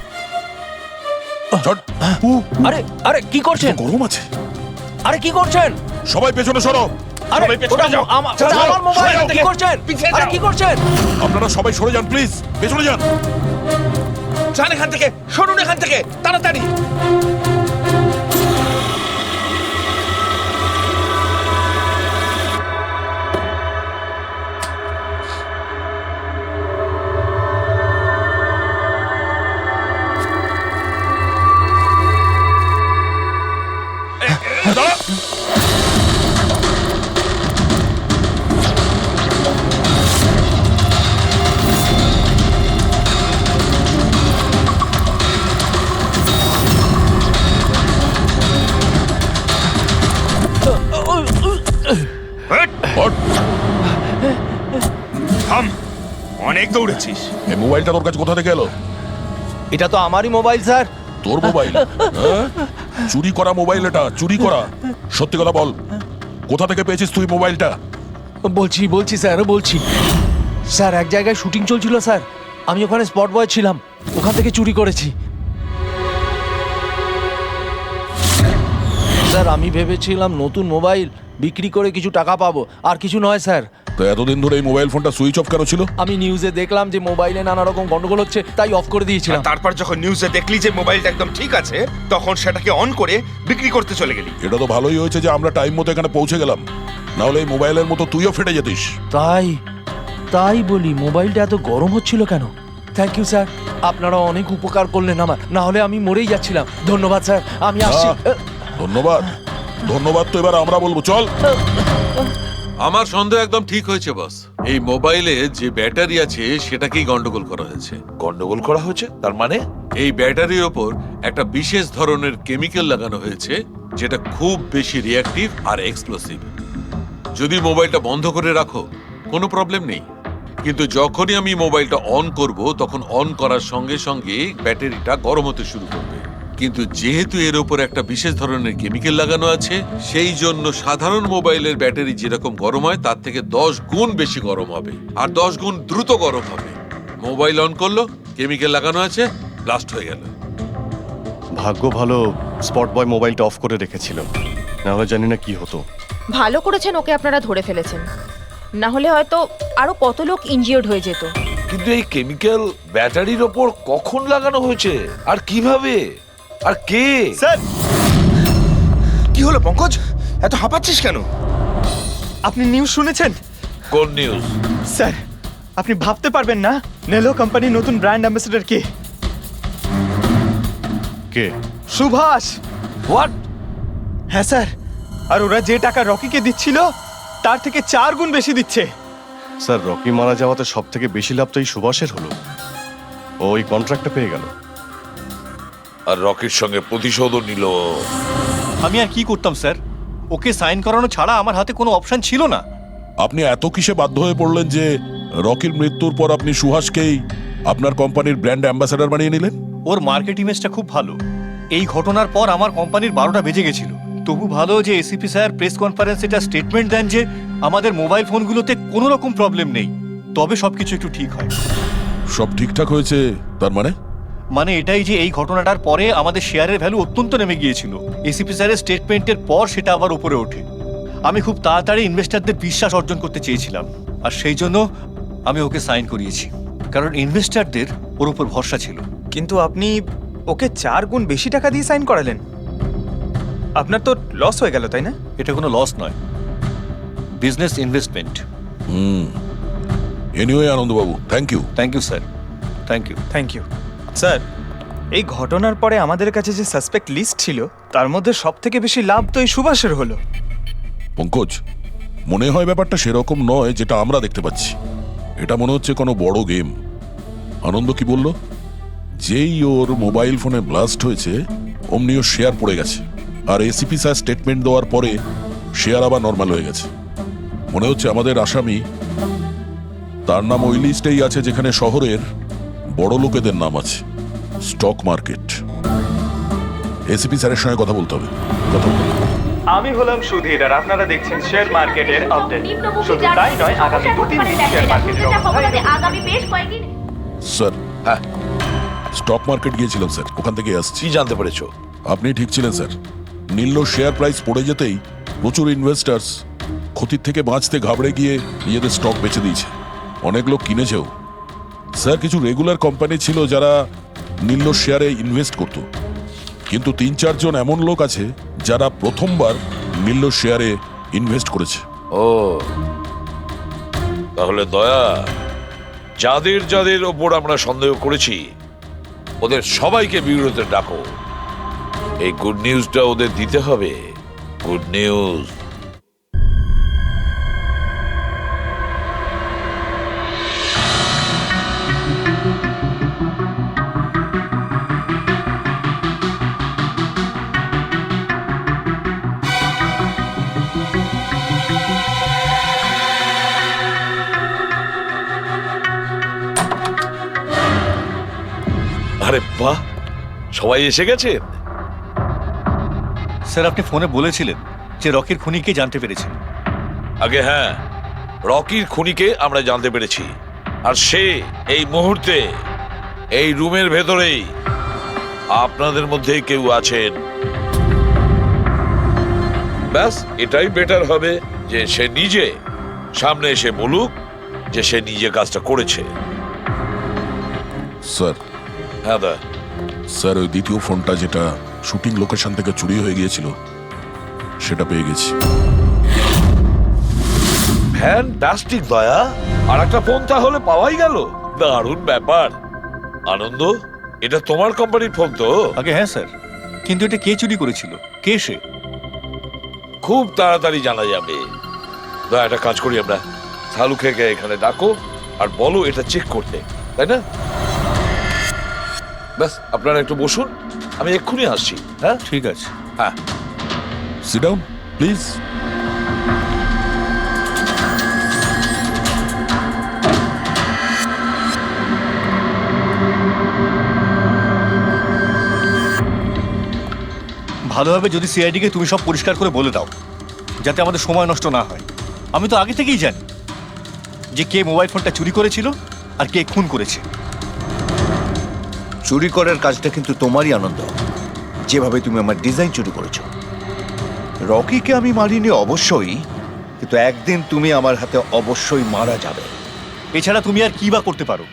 আরে আরে কি করছেন? গরম আছে। আরে কি করছেন? সবাই পেছনে সরো। আরে ওটা আমার মোবাইল, কি করছেন? আরে কি করছেন? আপনারা সবাই সরে যান প্লিজ, পেছনে যান। যান এখান থেকে, সরুন এখান থেকে তাড়াতাড়ি। থাম, অনেক দৌড়েছিস। এই মোবাইলটা তোর কাছে কোথা থেকে এলো? এটা তো আমারই মোবাইল স্যার। তোর মোবাইল? হ্যাঁ? চুরি করা মোবাইল এটা, চুরি করা। সত্যি কথা বল, কোথা থেকে পেয়েছিস তুই মোবাইলটা? বলছি স্যার, বলছি স্যার, এক জায়গায় শুটিং চলছিল স্যার, আমি ওখানে স্পট বয় ছিলাম, ওখান থেকে চুরি করেছি স্যার। আমি ভেবেছিলাম নতুন মোবাইল বিক্রি করে কিছু টাকা পাবো, আর কিছু নয় স্যার। তো এতদিন ধরে এই মোবাইল ফোনটা সুইচ অফ কেন ছিল? আমি নিউজে দেখলাম যে মোবাইলে নানা রকম গন্ডগোল হচ্ছে, তাই অফ করে দিয়েছিলাম। তারপর যখন নিউজে দেখলি যে মোবাইলটা একদম ঠিক আছে, তখন সেটাকে অন করে বিক্রি করতে চলে গেলি। এটা তো ভালোই হয়েছে যে আমরা টাইম মতো এখানে পৌঁছে গেলাম, না হলে এই মোবাইলের মতো তুইও ফেটে যেতিস। তাই বলি মোবাইলটা এত গরম হচ্ছিল কেন? থ্যাংক ইউ স্যার, আপনারা অনেক উপকার করলেন আমার, না হলে আমি মরেই যাচ্ছিলাম। ধন্যবাদ স্যার, আমি আসছি। ধন্যবাদ ধন্যবাদ তো এবার আমরা বলবো, চল। আমার সন্দেহ একদম ঠিক হয়েছে বস। এই মোবাইলে যে ব্যাটারি আছে সেটাকেই গন্ডগোল করা হয়েছে। গন্ডগোল করা হয়েছে তার মানে? এই ব্যাটারির ওপর একটা বিশেষ ধরনের কেমিক্যাল লাগানো হয়েছে যেটা খুব বেশি রিঅ্যাক্টিভ আর এক্সপ্লোসিভ। যদি মোবাইলটা বন্ধ করে রাখো কোনো প্রবলেম নেই, কিন্তু যখনই আমি মোবাইলটা অন করব তখন অন করার সঙ্গে সঙ্গে ব্যাটারিটা গরম হতে শুরু করবে। কিন্তু যেহেতু এর উপর একটা বিশেষ ধরনের কেমিক্যাল লাগানো আছে, সেই জন্য সাধারণ মোবাইলের ব্যাটারি যেরকম গরম হয় তার থেকে 10 গুণ বেশি গরম হবে, আর 10 গুণ দ্রুত গরম হবে। মোবাইল অন করলো, কেমিক্যাল লাগানো আছে, ব্লাস্ট হয়ে গেল। ভাগ্য ভালো স্পট বয় মোবাইলটা অফ করে রেখেছিল, না হলে জানি না কি হতো। ভালো করেছেন ওকে আপনারা ধরে ফেলেছেন, না হলে হয়তো আরো কত লোক ইনজিওর্ড হয়ে যেত। কিন্তু এই কেমিক্যাল ব্যাটারির ওপর কখন লাগানো হয়েছে আর কিভাবে আর কে? স্যার, কি হলো পঙ্কজ, এত হাঁপাচ্ছিস কেন? আপনি নিউজ শুনেছেন? কোন নিউজ? স্যার, আপনি ভাবতে পারবেন না নেলো কোম্পানির নতুন ব্র্যান্ড অ্যাম্বাসেডর কে? কে? সুভাষ। হোয়াট? হ্যাঁ স্যার, আর ওরা যে টাকা রকিকে দিচ্ছিল তার থেকে 4 গুণ বেশি দিচ্ছে। স্যার, রকি মারা যাওয়াতে সব থেকে বেশি লাভ তো এই সুভাষের হলো, ও ওই কন্ট্রাক্টটা পেয়ে গেল। আর রকির সঙ্গে প্রতিশোধও নিল। আমি আর কি করতাম স্যার, ওকে সাইন করানো ছাড়া আমার হাতে কোনো অপশন ছিল না। আপনি এত কিসে বাধ্য হয়ে পড়লেন যে রকির মৃত্যুর পর আপনি সুহাসকেই আপনার কোম্পানির ব্র্যান্ড অ্যাম্বাসেডর বানিয়ে নিলেন? ওর মার্কেট ইমেজটা খুব ভালো। এই ঘটনার পর আমার কোম্পানির 12টা বেজে গেছিল। তবু ভালো যে এসিপি স্যার প্রেস কনফারেন্সে এটা স্টেটমেন্ট দেন যে আমাদের মোবাইল ফোনগুলোতে কোনো রকম প্রবলেম নেই, তবে সবকিছু একটু ঠিক হয়। সব ঠিকঠাক হয়েছে তার মানে এটাই যে এই ঘটনাটার পরে আমাদের শেয়ারের ভ্যালু অত্যন্ত নেমে গিয়েছিল। এসিপি স্যারের স্টেটমেন্টের পর সেটা আবার উপরে ওঠে। আমি খুব তাড়াতাড়ি ইনভেস্টরদের বিশ্বাস অর্জন করতে চেয়েছিলাম, আর সেই জন্য আমি ওকে সাইন করিয়েছি, কারণ ইনভেস্টরদের ওর উপর ভরসা ছিল। কিন্তু আপনি ওকে 4 গুণ বেশি টাকা দিয়ে সাইন করালেন, আপনার তো লস হয়ে গেল, তাই না? এটা কোনো লস নয়, বিজনেস ইনভেস্টমেন্ট। এনিওয়ে আনন্দবাবু, thank you. Thank you sir, thank you. Thank you sir. এই ঘটনার পরে আমাদের কাছে যে সাসপেক্ট লিস্ট ছিল তার মধ্যে সব থেকে বেশি লাভ তো এই সুভাষের হলো। পঙ্কজ, মনে হয় ব্যাপারটা সেরকম নয় যেটা আমরা দেখতে পাচ্ছি। এটা মনে হচ্ছে কোনো বড় গেম। আনন্দ কি বলল? যেই ওর মোবাইল ফোনে ব্লাস্ট হয়েছে অমনি ওর শেয়ার পড়ে গেছে, আর এসিপি স্যার স্টেটমেন্ট দেওয়ার পরে শেয়ার আবার নর্মাল হয়ে গেছে। মনে হচ্ছে আমাদের আসামি, তার নাম ওই লিস্টেই আছে যেখানে শহরের বড় লোকেদের নাম আছে, স্টক মার্কেট। এসিপি স্যারের সঙ্গে কথা বলতে হবে। কথা বলতে হবে। আমি হলাম সুধীর আর আপনারা দেখছেন শেয়ার মার্কেটের আপডেট। শুধু তাই নয়, আগামী 2-3 দিন শেয়ার মার্কেটের অবস্থা আগামী বেশ কয়েকদিন স্যার হ্যাঁ, স্টক মার্কেট গিয়েছিলাম স্যার, ওখান থেকে আসছি। কি জানতে পেরেছো? আপনি ঠিক ছিলেন স্যার। নীল্লোর শেয়ার প্রাইস পড়ে যেতেই প্রচুর ইনভেস্টার্স ক্ষতির থেকে বাঁচতে ঘাবড়ে গিয়ে নিজেদের স্টক বেচে দিয়েছে। অনেক লোক কিনেছেও স্যার। কিছু রেগুলার কোম্পানি ছিল যারা নীল্লোর শেয়ারে ইনভেস্ট করত, কিন্তু 3-4 জন এমন লোক আছে যারা প্রথমবার নীল্লোর শেয়ারে ইনভেস্ট করেছে। ও, তাহলে দয়া, যাদের যাদের ওপর আমরা সন্দেহ করেছি ওদের সবাইকে বিরুদ্ধে ডাকো। এই গুড নিউজটা ওদের দিতে হবে। Good news. আরে বাহ, সবাই এসে গেছেন। স্যার আপনি ফোনে বলেছিলেন যে রকির খুনিকে জানতে পেরেছেন। আগে হ্যাঁ, রকির খুনিকে আমরা জানতে পেরেছি, আর সে এই মুহূর্তে এই রুমের ভেতরেই আপনাদের মধ্যে কেউ আছেন। ব্যাস, এটাই বেটার হবে যে সে নিজে সামনে এসে বলুক যে সে নিজে কাজটা করেছে। স্যার হ্যাঁ দা, স্যার ওই দ্বিতীয় ফোনটা যেটা শুটিং লোকেশন থেকে চুরি হয়ে গিয়েছিল সেটা পেয়ে গেছি। ফ্যান্টাস্টিক দয়া, আর একটা ফোন তাহলে পাওয়াই গেল। দারুণ ব্যাপার। আনন্দ, এটা তোমার কোম্পানির ফোন তো? আগে হ্যাঁ স্যার, কিন্তু এটা কে চুরি করেছিল, কে সে? খুব তাড়াতাড়ি জানা যাবে। দয়া, একটা কাজ করি আমরা, শালুকে এখানে ডাকো আর বলো এটা চেক করতে, তাই না? ব্যাস, আপনারা একটু বসুন, আমি এক্ষুনি আসছি। হ্যাঁ ঠিক আছে। হ্যাঁ, সিট ডাউন প্লিজ। ভালো হবে যদি সিআইডিকে তুমি সব পরিষ্কার করে বলে দাও, যাতে আমাদের সময় নষ্ট না হয়। আমি তো আগে থেকেই জানি যে কে মোবাইল ফোনটা চুরি করেছিল আর কে খুন করেছে। চুরি করার কাজটা কিন্তু তোমারই, আনন্দ। যেভাবে তুমি আমার ডিজাইন চুরি করেছো। রকিকে আমি মারিনি অবশ্যই, কিন্তু একদিন তুমি আমার হাতে অবশ্যই মারা যাবে। এছাড়া তুমি আর কি বা করতে পারো?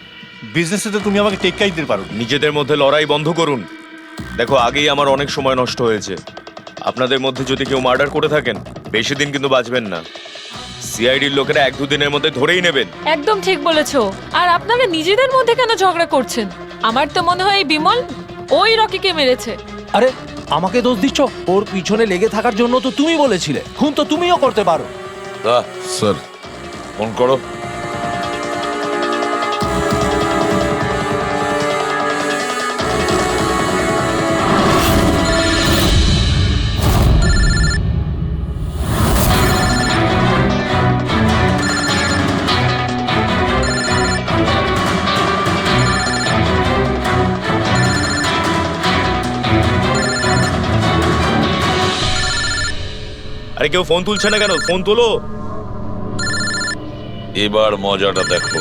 বিজনেসে তো তুমি আমাকে টেক্কাই দিতে পারো। নিজেদের মধ্যে লড়াই বন্ধ করুন। দেখো, আগেই আমার অনেক সময় নষ্ট হয়েছে। আপনাদের মধ্যে যদি কেউ মার্ডার করে থাকেন, বেশি দিন কিন্তু বাঁচবেন না। সিআইডির লোকেরা 1-2 দিনের মধ্যে ধরেই নেবেন। একদম ঠিক বলেছো। আর আপনারা নিজেদের মধ্যে কেন ঝগড়া করছেন? আমার তো মনে হয় এই বিমল ওই রকিকে মেরেছে। আরে আমাকে দোষ দিচ্ছ? ওর পিছনে লেগে থাকার জন্য তো তুমি বলেছিলে, খুন তো তুমিও করতে পারো। দা, স্যার ফোন করো। আরে কেউ ফোন তুলছে না কেন? ফোন তোলো। এবার মজাটা দেখো।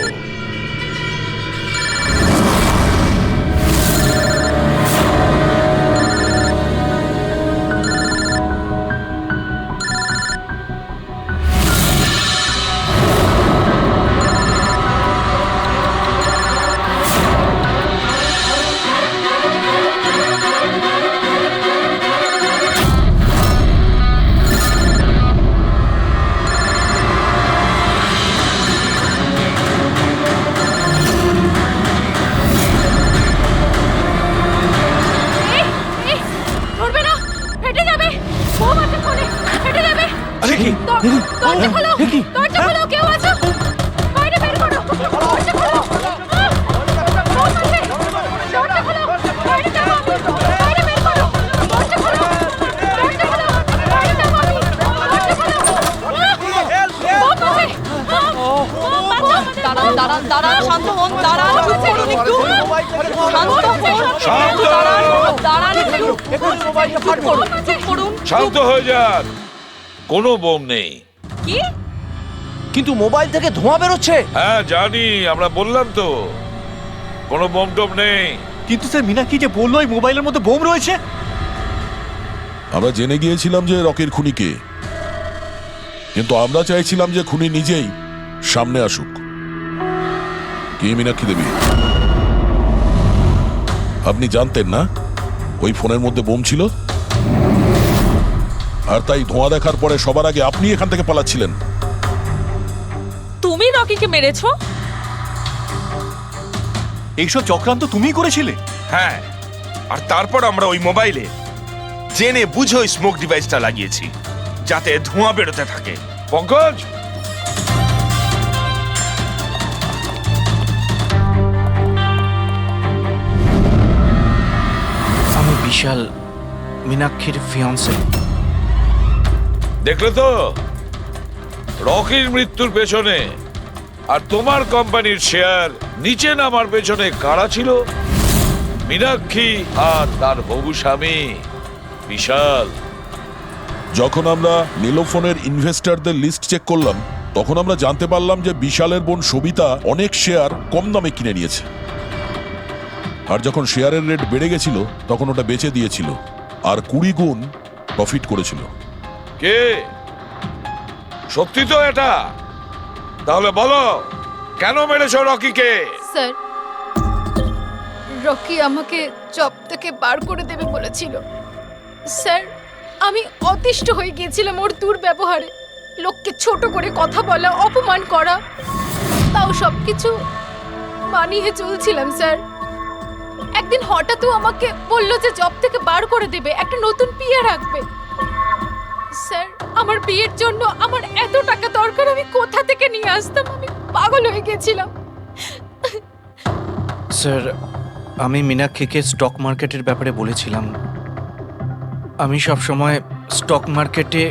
দরজা খোলো, দরজা খোলো, কেউ আছো? বাইরে বের করো, দরজা খোলো। বস আছে, দরজা খোলো, বাইরে যাবো আমি, বাইরে বের করো, দরজা খোলো, দরজা খোলো, বাইরে যাবো আমি, দরজা খোলো। বস আছে, বাঁচাও আমাদের, দাঁড়ান, শান্ত হন, দাঁড়ান, চুপ করুন একটু। শান্ত হন, দাঁড়ান একটু। চুপ করুন, চুপ করুন। শান্ত হয়ে যান, কোনো বোম নেই। কি? কিন্তু মোবাইল থেকে ধোঁয়া বেরোচ্ছে। হ্যাঁ জানি, আমরা বললাম তো কোনো বোম টোম নেই। কিন্তু স্যার মীনাক্ষী যে বললো এই মোবাইলের মধ্যে বোম রয়েছে। আমরা জেনে গিয়েছিলাম যে রকির খুনি কে, কিন্তু আমরা চাইছিলাম যে খুনি নিজেই সামনে আসুক। কি মীনাক্ষী দেবী, আপনি জানতেন না ওই ফোনের মধ্যে বোম ছিল? আর তাই ধোঁয়া দেখার পরে সবার আগে আপনি এখান থেকে পালাচ্ছিলেন। তুমি রকিকে মেরেছো? এইসব চক্রান্ত তুমিই করেছিলে? হ্যাঁ, আর তারপর আমরা ওই মোবাইলে জেনে বুঝে ওই স্মোক ডিভাইসটা লাগিয়েছি যাতে ধোঁয়া বেরোতে থাকে। পঙ্কজ, আমি বিশাল, মীনাক্ষীর ফিয়ান্সে। দেখলে তো রকির মৃত্যুর পেছনে আর তোমার কোম্পানির শেয়ার নিচে নামার পেছনে কারা ছিল? মীনাক্ষী আর তার হবু স্বামী বিশাল। যখন আমরা নীলোফোনের ইনভেস্টরদের লিস্ট চেক করলাম, তখন আমরা জানতে পারলাম যে বিশালের বোন সবিতা অনেক শেয়ার কম দামে কিনে নিয়েছে। আর যখন শেয়ারের রেট বেড়ে গেছিল তখন ওটা বেচে দিয়েছিল আর 20 গুণ প্রফিট করেছিল। কে? সত্যি তো এটা? তাহলে বলো কেন মেরেছো রকিকে? স্যার, রকি আমাকে জব থেকে বার করে দেবে বলেছিল। স্যার, আমি অতিষ্ঠ হয়ে গিয়েছিলাম ওর দুর্ব্যবহারে। লোককে ছোট করে কথা বলা, অপমান করা, তাও সবকিছু মানিয়ে চলছিলাম স্যার। একদিন হঠাৎ আমাকে বলল যে জব থেকে বার করে দেবে, একটা নতুন পিএ রাখবে। স্যার, আমার বিয়ের জন্য আমার এত টাকা দরকার, আমি কোথা থেকে নিয়ে আসতাম? আমি পাগল হয়ে গেছিলাম। স্যার, আমি মীনাক্ষীকে স্টক মার্কেটের ব্যাপারে বলেছিলাম। আমি সব সময় স্টক মার্কেটে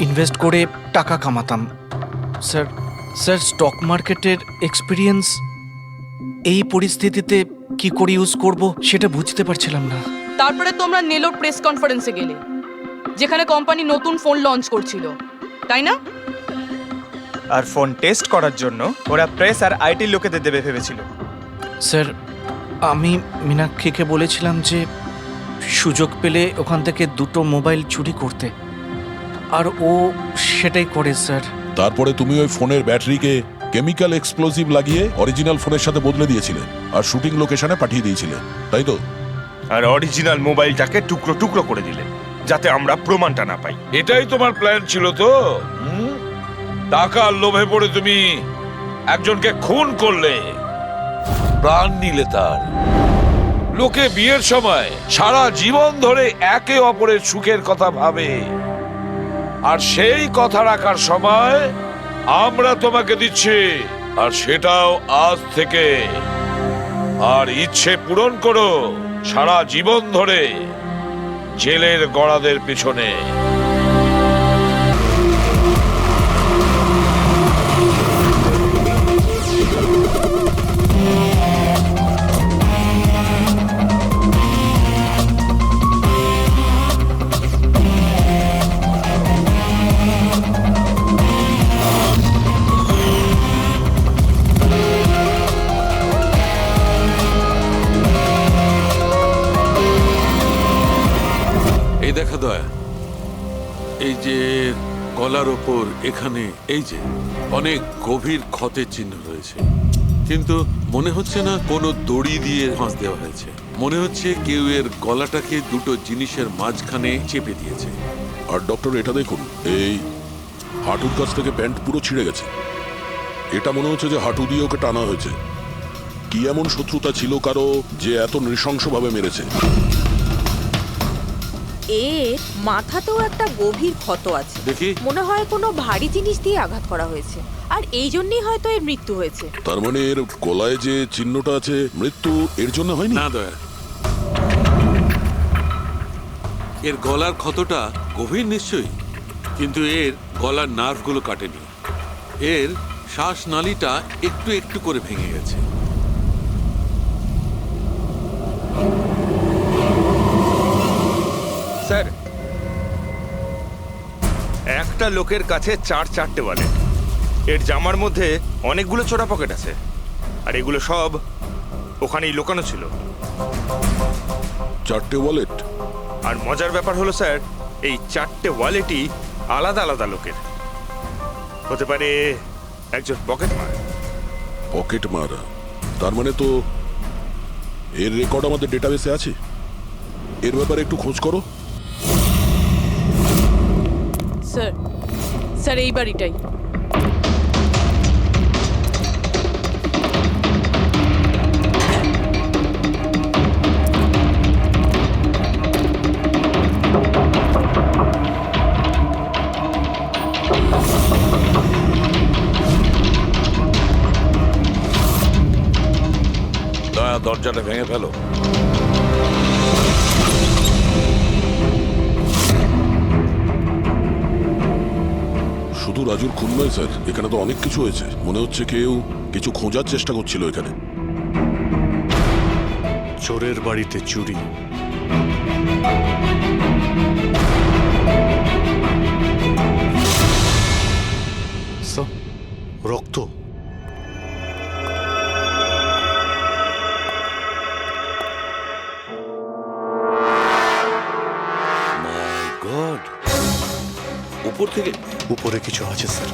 ইনভেস্ট করে টাকা কামাতাম। স্যার স্যার স্টক মার্কেটের এক্সপিরিয়েন্স এই পরিস্থিতিতে কি করে ইউজ করব সেটা বুঝতে পারছিলাম না। তারপরে তোমরা নেলোর প্রেস কনফারেন্সে গেলে, যেখানে কোম্পানি নতুন ফোন লঞ্চ করছিল, তাই না? আর ফোন টেস্ট করার জন্য ওরা প্রেস আর আইটি লোকেদের দেবে ভেবেছিল। স্যার, আমি মীনাক্ষীকে বলেছিলাম যে সুযোগ পেলে ওখান থেকে 2টো মোবাইল চুরি করতে, আর ও সেটাই করে স্যার। তারপরে তুমি ওই ফোনের ব্যাটারিকে কেমিক্যাল এক্সপ্লোসিভ লাগিয়ে অরিজিনাল ফোনের সাথে বদলে দিয়েছিলে আর শুটিং লোকেশনে পাঠিয়ে দিয়েছিলে, তাই তো? আর অরিজিনাল মোবাইলটাকে টুকরো টুকরো করে দিলে যাতে আমরা প্রমাণটা না পাই। এটাই তোমার প্ল্যান ছিল তো? টাকার লোভে পড়ে তুমি একজনকে খুন করলে, প্রাণ নিলে তার। লোকে বিয়ের সময় সারা জীবন ধরে একে অপরের সুখের কথা ভাবে, আর সেই কথা রাখার সময় আমরা তোমাকে দিচ্ছি, আর সেটাও আজ থেকে। আর ইচ্ছে পূরণ করো সারা জীবন ধরে জেলের গড়াদের পিছনে। এই দেখা দয়া, এই যে গলার ওপর এখানে এই যে অনেক গভীর ক্ষতের চিহ্ন রয়েছে, কিন্তু মনে হচ্ছে না কোনো দড়ি দিয়ে ফাঁস দেওয়া হয়েছে। মনে হচ্ছে কেউ এর গলাটাকে দুটো জিনিসের মাঝখানে চেপে দিয়েছে। আর ডক্টর এটা দেখুন, এই হাঁটুর কাছ থেকে প্যান্ট পুরো ছিঁড়ে গেছে। এটা মনে হচ্ছে যে হাঁটু দিয়ে ওকে টানা হয়েছে। কি এমন শত্রুতা ছিল কারো যে এত নৃশংসভাবে মেরেছে? এর মাথাতেও একটা গভীর ক্ষত আছে। দেখি। মনে হয় কোনো ভারী জিনিস দিয়ে আঘাত করা হয়েছে, আর এই জন্যই হয়তো এর মৃত্যু হয়েছে। তার মানে এর গলায় যে চিহ্নটা আছে, মৃত্যু এর জন্য হয়নি? না দয়া, এর গলার ক্ষতটা গভীর নিশ্চয়ই, কিন্তু এর গলার নার্ভগুলো কাটেনি। এর শ্বাসনালীটা একটু একটু করে ভেঙে গেছে। স্যার, একটা লোকের কাছে চারটে ওয়ালেট। এর জামার মধ্যে অনেকগুলো চোরা পকেট আছে, আর এগুলো সব ওখানেই লুকানো ছিল। 4টে ওয়ালেট? আর মজার ব্যাপার হলো স্যার, এই 4টে ওয়ালেটই আলাদা আলাদা লোকের। হতে পারে একজন পকেট মার। পকেট মারা? তার মানে তো এর রেকর্ড আমাদের ডেটাবেসে আছে। এর ব্যাপারে একটু খোঁজ করো। স্যার, স্যার এই বাড়িটাই। দয়া, দরজাটা ভেঙে ফেলো। শুধু রাজুর খুন নয় স্যার, এখানে তো অনেক কিছু হয়েছে। মনে হচ্ছে কেউ কিছু খোঁজার চেষ্টা করছিল এখানে। চোরের বাড়িতে চুরি, রক্ত। মাই গড, উপর থেকে? উপরে কিছু আছে স্যার।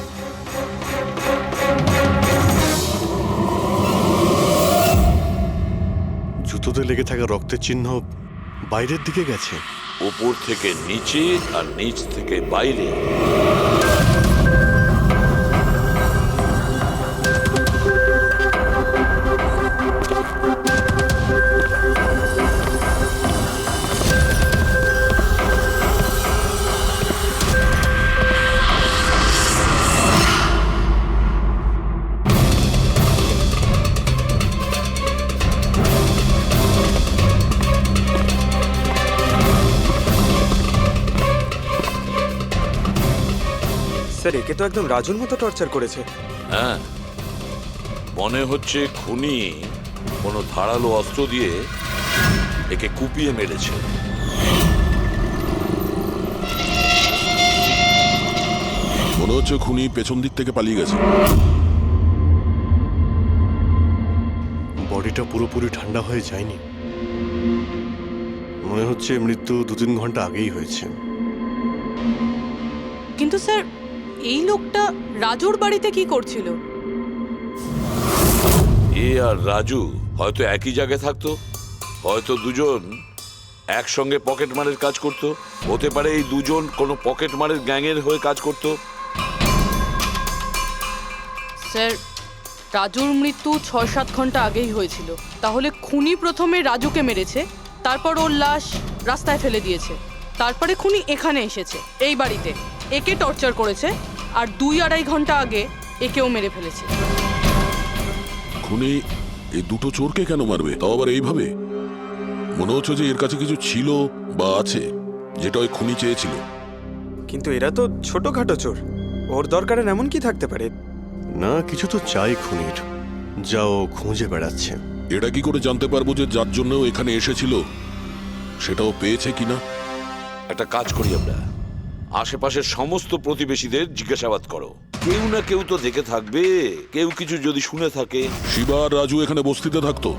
জুতোতে লেগে থাকা রক্তের চিহ্ন বাইরের দিকে গেছে। উপর থেকে নিচে আর নিচ থেকে বাইরে। স্যার, একে তো একদম রাজুর মতো টর্চার করেছে। হ্যাঁ, মনে হচ্ছে খুনি কোনো ধারালো অস্ত্র দিয়ে একে কুপিয়ে মেরেছে। মনে হচ্ছে খুনি পেছন দিক থেকে পালিয়ে গেছে। বডিটা পুরোপুরি ঠান্ডা হয়ে যায়নি। মনে হচ্ছে মৃত্যু 2-3 ঘন্টা আগেই হয়েছে। কিন্তু স্যার, এই লোকটা রাজুর বাড়িতে কি করছিল? এ আর রাজু হয়তো একই জায়গায় থাকতো, হয়তো দুজন একসঙ্গে পকেট মারের কাজ করত। হতে পারে এই দুজন কোনো পকেট মারের গ্যাংয়ের হয়ে কাজ করত। স্যার, রাজুর মৃত্যু 6-7 ঘন্টা আগেই হয়েছিল। তাহলে খুনি প্রথমে রাজুকে মেরেছে, তারপর ওর লাশ রাস্তায় ফেলে দিয়েছে, তারপরে খুনি এখানে এসেছে এই বাড়িতে, একে টর্চার করেছে, আর 2-2.5 ঘন্টা আগে একেও মেরে ফেলেছে। খুনি এই দুটো চোরকে কেন মারবে, তাও আবার এইভাবে? মনে হচ্ছে যে এর কাছে কিছু ছিল বা আছে যেটা ওই খুনি চেয়েছিল। কিন্তু এরা তো ছোটখাটো চোর, ওর দরকারে এমন কি থাকতে পারে? না, কিছু তো চাই খুনির, যা ও খুঁজে বেড়াচ্ছে। এটা কি করে জানতে পারবো যে যার জন্য ও এখানে এসেছিল সেটাও পেয়েছে কিনা? একটা কাজ করি আমরা, আশেপাশের সমস্ত প্রতিবেশীদের জিজ্ঞাসাবাদ করো। কেউ না কেউ তো দেখে থাকবে, কেউ কিছু যদি শুনে থাকে। শিবা আর রাজু এখানে বস্তিতে থাকতো,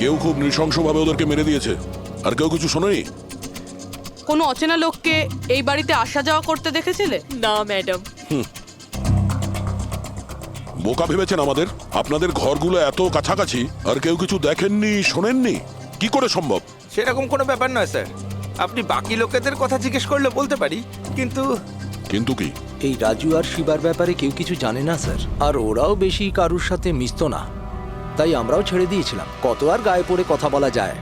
কেউ খুব নৃশংসভাবে ওদেরকে মেরে দিয়েছে, আর কেউ কিছু শোনেনি। কোনো অচেনা লোককে এই বাড়িতে আসা যাওয়া করতে দেখেছিলে? না ম্যাডাম। বোকা ভেবেছেন আমাদের? আপনাদের ঘরগুলো এত কাছাকাছি আর কেউ কিছু দেখেননি, শোনেননি? কি করে সম্ভব? সেরকম কোনো ব্যাপার নয় স্যার, আপনি বাকি লোকেদের কথা জিজ্ঞেস করলে বলতে পারি, কিন্তু কিন্তু কি? এই রাজু আর শিবার ব্যাপারে কেউ কিছু জানে না স্যার, আর ওরাও বেশি কারুর সাথে মিশতো না, তাই আমরাও ছেড়ে দিয়েছিলাম। কত আর গায়ে পড়ে কথা বলা যায়?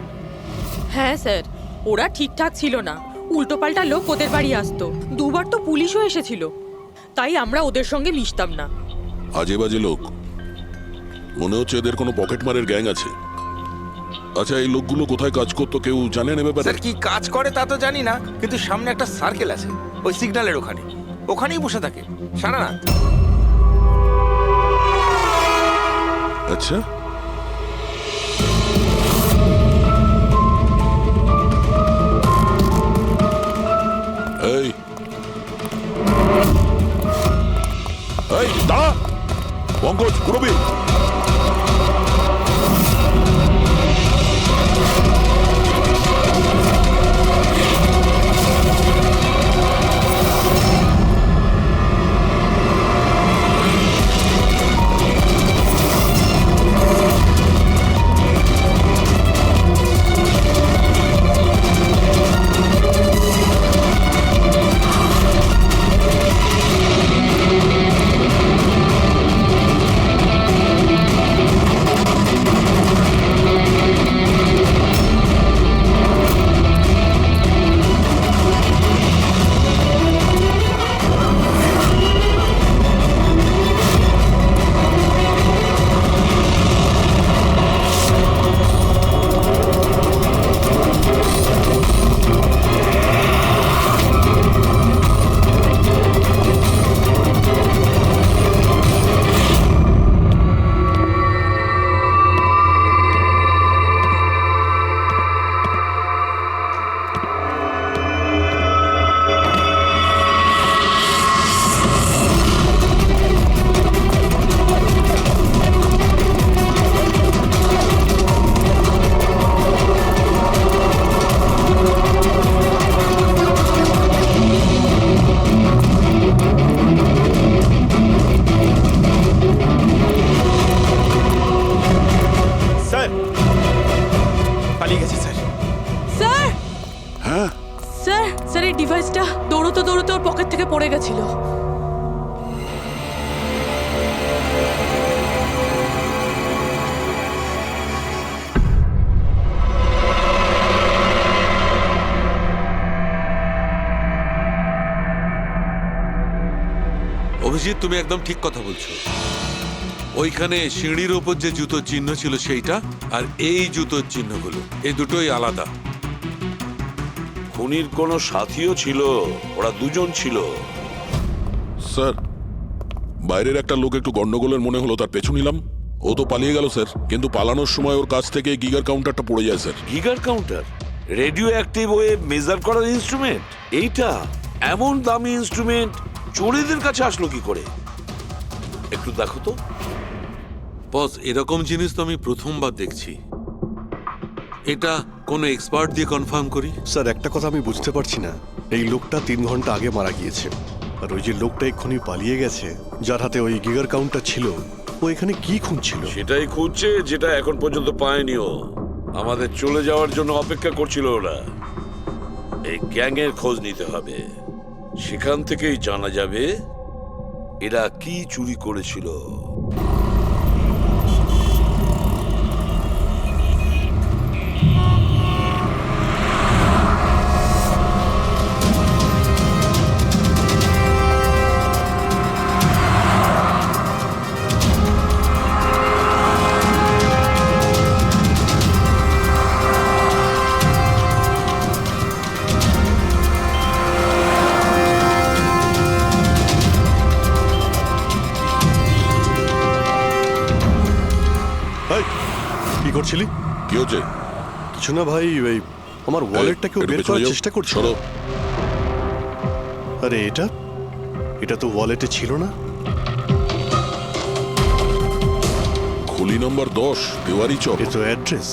হ্যাঁ স্যার, ওরা ঠিকঠাক ছিল না, উল্টোপাল্টা লোক ওদের বাড়ি আসতো, 2বার তো পুলিশও এসেছিল, তাই আমরা ওদের সঙ্গে মিশতাম না। আজে বাজে লোক, মনে হচ্ছে এদের কোনো পকেট মারের গ্যাং আছে। আচ্ছা, এই লোকগুলো কোথায় কাজ করতো কেউ জানেন এ ব্যাপারে? স্যার, কি কাজ করে তা তো জানি না, কিন্তু সামনে একটা সার্কেল আছে, ওই সিগন্যালের ওখানেই বসে থাকে সারা রাত। আচ্ছা, এই এই দাঁড়া, পঙ্কজ পুরবি। স্যার পালিয়ে গেছে স্যার। স্যার হ্যাঁ, স্যার স্যার এই ডিভাইসটা দৌড়তে দৌড়তে ওর পকেট থেকে পড়ে গেছিল। অভিজিৎ, তুমি একদম ঠিক কথা বলছো। ওইখানে সিঁড়ির উপর যে জুতোর চিহ্ন ছিল সেইটা, আর এই জুতোর চিহ্নগুলো, এই দুটোই আলাদা। খুনির কোনো সাথীও ছিল, ওরা দুজন ছিল। স্যার বাইরের একটা লোক একটু গন্ডগোলের মনে হলো, তার পেছু নিলাম। ও তো পালিয়ে গেল স্যার, কিন্তু পালানোর সময় ওর কাছ থেকে গিগার কাউন্টারটা পড়ে যায় স্যার। Geiger counter, radioactive wave measure করার ইনস্ট্রুমেন্ট, এইটা এমন দামি ইনস্ট্রুমেন্ট চোরেদের কাছে আসলো কি করে? একটু দেখো তো। বস, এরকম জিনিস তো আমি প্রথমবার দেখছি। এটা কোনো এক্সপার্ট দিয়ে কনফার্ম করি। স্যার একটা কথা আমি বুঝতে পারছি না, এই লোকটা 3 ঘন্টা আগে মারা গিয়েছে, আর ওই যে লোকটা এক্ষুনি পালিয়ে গেছে, যার হাতে ওই গিগার কাউন্টার ছিল, ও এখানে কি খুঁজছিল? সেটাই খুঁজছে, যেটা এখন পর্যন্ত পায়নিও। আমাদের চলে যাওয়ার জন্য অপেক্ষা করছিল ওরা। এই গ্যাংয়ের খোঁজ নিতে হবে, সেখান থেকেই জানা যাবে এরা কি চুরি করেছিল। কি করছিলি? কি হচ্ছে? কিছু না ভাই, ওই আমার ওয়ালেটটাকে বের করার চেষ্টা করছিল। আরে এটা তো ওয়ালেটে ছিল না। খুলি নম্বর 10 তেওয়ারি চক। এ তো অ্যাড্রেস।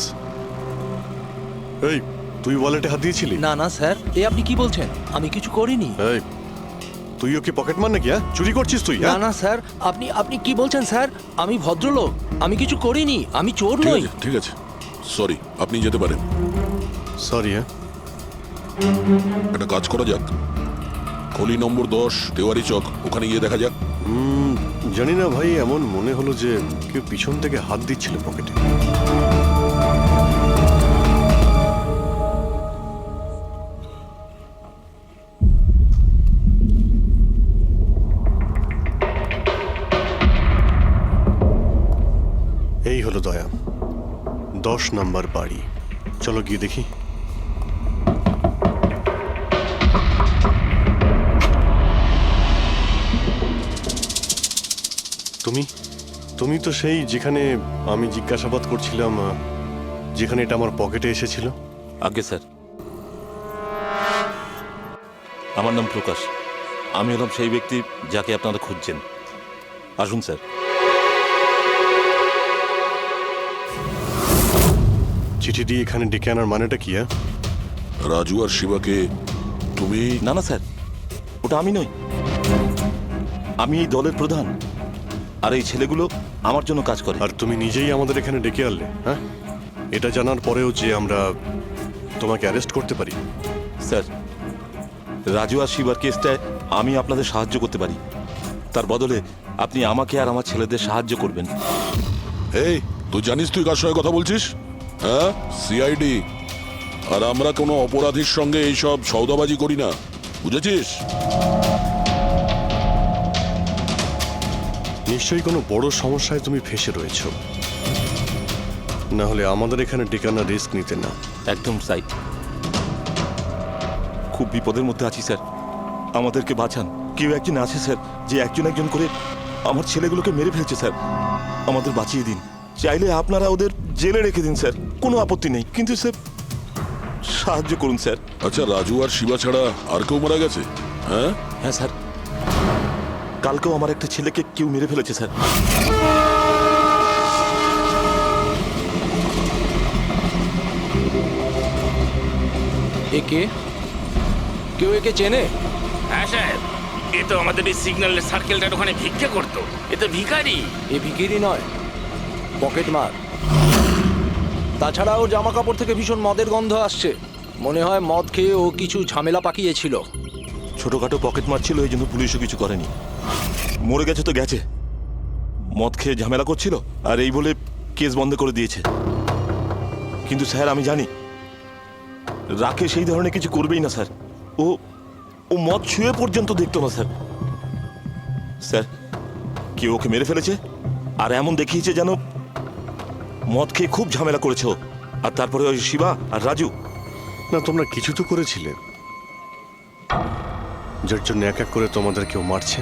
এই তুই ওয়ালেটে হাত দিয়েছিলি? না না স্যার, এ আপনি কি বলছেন? আমি কিছু করিনি। এই তুইও কি পকেট মার নাকি? চুরি করছিস তুই? না না স্যার, আপনি কি বলছেন স্যার? আমি ভদ্রলোক, আমি কিছু করিনি, আমি চোর নই। ঠিক আছে, সরি, আপনি যেতে পারেন। সরি। একটা কাজ করা যাক, খলি নম্বর 10 তেওয়ারি চক, ওখানে গিয়ে দেখা যাক। জানি না ভাই, এমন মনে হলো যে কেউ পিছন থেকে হাত দিচ্ছিল পকেটে। এই হলো দয়া, 10 নম্বর বাড়ি। চলো গিয়ে দেখি। তুমি তুমি তো সেই যেখানে আমি জিজ্ঞাসাবাদ করছিলাম, যেখানে এটা আমার পকেটে এসেছিল। আগে স্যার, আমার নাম প্রকাশ। আমি হলাম সেই ব্যক্তি যাকে আপনারা খুঁজছেন। আসুন স্যার। চিঠি দিয়ে এখানে ডেকে আনার মানেটা কি? রাজু আর শিবাকে তুমি? না না স্যার, ওটা আমি নই। আমি এই দলের প্রধান, আর এই ছেলেগুলো আমার জন্য কাজ করে। আর তুমি নিজেই আমাদের এখানে ডেকে আনলে? হ্যাঁ, এটা জানার পরেও যে আমরা তোমাকে অ্যারেস্ট করতে পারি? স্যার, রাজু আর শিবার কেসটায় আমি আপনাদের সাহায্য করতে পারি। তার বদলে আপনি আমাকে আর আমার ছেলেদের সাহায্য করবেন। এই, তুই জানিস তুই কার সঙ্গে কথা বলছিস? হ্যাঁ, সিআইডি। আর আমরা কোনো অপরাধীর সঙ্গে এইসব সৌদাবাজি করি না, বুঝেছিস? নিশ্চয়ই কোনো বড় সমস্যায় তুমি ফেঁসে রয়েছো, না হলে আমাদের এখানে ডেকে আনার রিস্ক নিতে না। একদম তাই। খুব বিপদের মধ্যে আছি স্যার, আমাদেরকে বাঁচান। কেউ একজন আছে স্যার, যে একজন একজন করে আমার ছেলেগুলোকে মেরে ফেলছে স্যার। আমাদের বাঁচিয়ে দিন। চাইলে আপনারা ওদের জেলে রেখে দিন স্যার, কোনো আপত্তি নেই, কিন্তু স্যার সাহায্য করুন স্যার। আচ্ছা, রাজু আর শিবা ছাড়া আর কেউ মারা গেছে? হ্যাঁ হ্যাঁ স্যার, কালকেও আমার একটা ছেলেকে কেউ মেরে ফেলেছে স্যার। একে কেউ একে চেনে? হ্যাঁ স্যার, এ তো আমাদের এই সিগন্যালের সার্কেলটার ওখানে ভিক্ষা করতো। এ তো ভিখারি। এ ভিখিরি নয়, পকেট মার। তাছাড়া ওর জামা কাপড় থেকে ভীষণ মদের গন্ধ আসছে। মনে হয় মদ খেয়ে ও কিছু ঝামেলা পাকিয়েছিল। ছোটখাটো পকেট মারছিল, এই জন্য পুলিশও কিছু করেনি। মরে গেছে তো গেছে, মদ খেয়ে ঝামেলা করছিল আর এই বলে কেস বন্ধ করে দিয়েছে। কিন্তু স্যার আমি জানি রাকেশ সেই ধরনের কিছু করবেই না স্যার। ও ও মদ ছুঁয়ে পর্যন্ত দেখতো না স্যার। স্যার, কেউ ওকে মেরে ফেলেছে আর এমন দেখিয়েছে যেন মদ খেয়ে খুব ঝামেলা করেছে ও। আর তারপরে ওই শিবা আর রাজু। না, তোমরা কিছু তো করেছিলে, যার জন্য এক এক করে তোমাদের কেউ মারছে।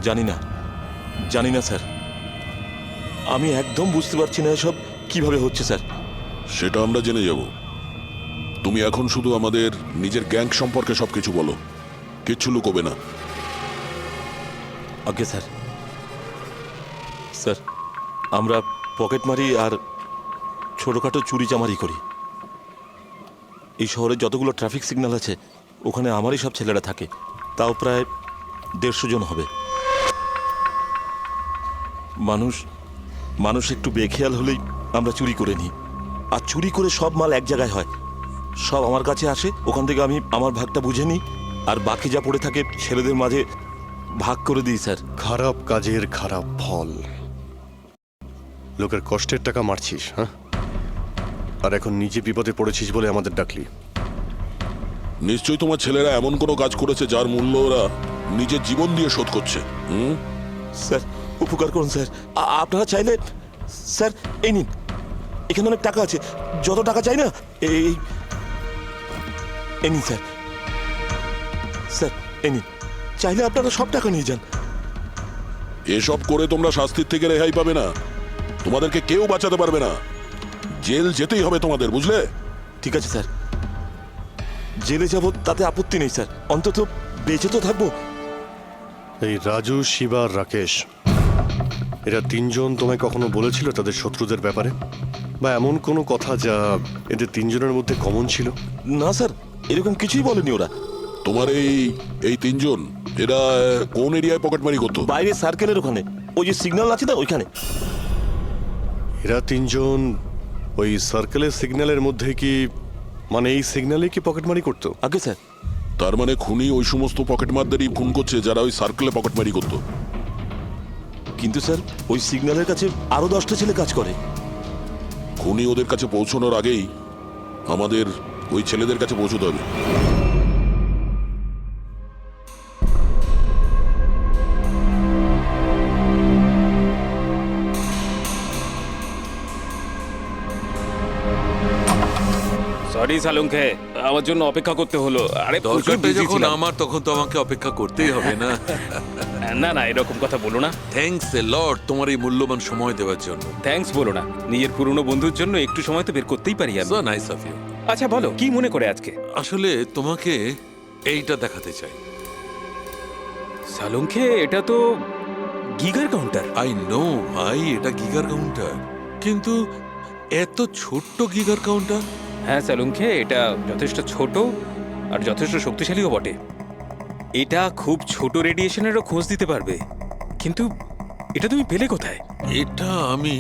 জানি না, জানি না স্যার। আমি একদম বুঝতে পারছি না এসব কিভাবে হচ্ছে স্যার। সেটা আমরা জেনে যাব। তুমি এখন শুধু আমাদের নিজের গ্যাং সম্পর্কে সবকিছু বলো, কিচ্ছু লুকোবে না। Okay sir. স্যার, আমরা পকেট মারি আর ছোটখাটো চুরি চামারি করি। এই শহরে যতগুলো ট্রাফিক সিগন্যাল আছে ওখানে আমারই সব ছেলেরা থাকে, তাও প্রায় 150 জন হবে। মানুষ একটু বেখেয়াল হলেই আমরা চুরি করে নিই, আর চুরি করে সব মাল এক জায়গায় হয়। সব আমার কাছে আসে, ওখান থেকে আমি আমার ভাগটা বুঝে নিই, আর বাকি যা পড়ে থাকে ছেলেদের মাঝে ভাগ করে দিই স্যার। খারাপ কাজের খারাপ ফল। লোকের কষ্টের টাকা মারছিস, হ্যাঁ? আর এখন নিজে বিপদে পড়েছিস বলে আমাদের ডাকলি। নিশ্চয়ই তোমার ছেলেরা এমন কোনো কাজ করেছে যার মূল্য ওরা নিজের জীবন দিয়ে শোধ করছে। স্যার, উপকার করুন স্যার। আপনারা চাইলে স্যার এই নিন, এখানে অনেক টাকা আছে, যত টাকা চাই না এই নিন স্যার। স্যার এই নিন, চাইলে আপনারা সব টাকা নিয়ে যান। এসব করে তোমরা শাস্তির থেকে রেহাই পাবে না, তোমাদেরকে কেউ বাঁচাতে পারবে না। জেল যেতেই হবে তোমাদের, বুঝলে? ঠিক আছে স্যার, জেলে যাব তাতে আপত্তি নেই স্যার, অন্তত বেঁচে তো থাকবো। এই রাজু, শিবা, রাকেশ, এরা তিনজন তোমায় কখনো বলেছিল তাদের শত্রুদের ব্যাপারে, বা এমন কোনো কথা যা এদের তিনজনের মধ্যে কমন ছিল? না স্যার, এরকম কিছুই বলেনি ওরা। তোমার এই তিনজন এরা কোন এরিয়ায় পকেটমারি করতো? বাইরে সার্কেলের ওখানে, ওই যে সিগন্যাল আছে না ওইখানে। এরা তিনজন ওই সার্কেলের সিগন্যালের মধ্যে কি, মানে এই সিগন্যালে কি পকেটমারি করতো? আগে স্যার। তার মানে খুনি ওই সমস্ত পকেটমারদেরই খুন করছে যারা ওই সার্কেলে পকেটমারি করতো। কিন্তু স্যার ওই সিগন্যালের কাছে আরো 10টা ছেলে কাজ করে। খুনি ওদের কাছে পৌঁছানোর আগেই আমাদের ওই ছেলেদের কাছে পৌঁছতে হবে। সরি সালুঙ্কে, আমার জন্য অপেক্ষা করতে হলো। আরে দরকারটা যখন আমার, তখন তো আমাকে অপেক্ষা করতেই হবে না? না না, এরকম কথা বলো না। থ্যাঙ্কস এ লট তোমার এই মূল্যবান সময় দেওয়ার জন্য। থ্যাঙ্কস বলো না, নিজের পুরনো বন্ধুর জন্য একটু সময় তো বের করতেই পারি আমি। So nice of you. আচ্ছা বলো, কি মনে করে আজকে? আসলে তোমাকে এইটা দেখাতে চাই। সালুঙ্কে, এটা তো গিগার কাউন্টার। আই নো ভাই, এটা গিগার কাউন্টার, কিন্তু এত ছোট্ট গিগার কাউন্টার। হ্যাঁ সালুঙ্কে, এটা যথেষ্ট ছোট আর যথেষ্ট শক্তিশালীও বটে। এটা খুব ছোট রেডিয়েশনেরও খোঁজ দিতে পারবে, কিন্তু এটা তুমি পেলে কোথায়? এটা আমি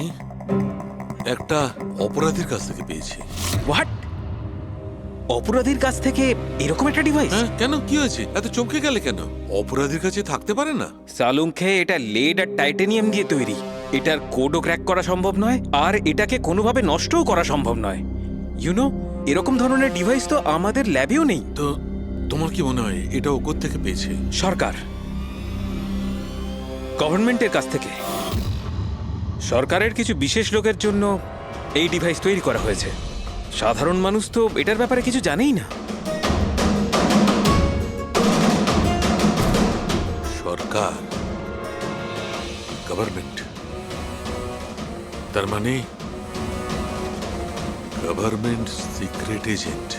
একটা অপরাধীর কাছ থেকে পেয়েছি। হোয়াট? অপরাধীর কাছ থেকে এরকম একটা ডিভাইস? হ্যাঁ, কেন কি হয়েছে? এত চমকে গেলে কেন? অপরাধীর কাছে থাকতে পারে না? সালুঙ্কে, এটা লেড আর টাইটানিয়াম দিয়ে তৈরি। এটার কোডও ক্র্যাক করা সম্ভব নয়, আর এটাকে কোনোভাবে নষ্টও করা সম্ভব নয়। ইউনো, এরকম ধরনের ডিভাইস তো আমাদের ল্যাবেও নেই। তো তোমার কি মনে হয় এটা ও কোত্থেকে পেয়েছে? সরকার, গভর্নমেন্টের কাছ থেকে। সরকারের কিছু বিশেষ লোকের জন্য এই ডিভাইস তৈরি করা হয়েছে। সাধারণ মানুষ তো এটার ব্যাপারে কিছু জানেই না। সরকার, গভর্নমেন্ট, তার মানে গভর্নমেন্ট সিক্রেট এজেন্ট।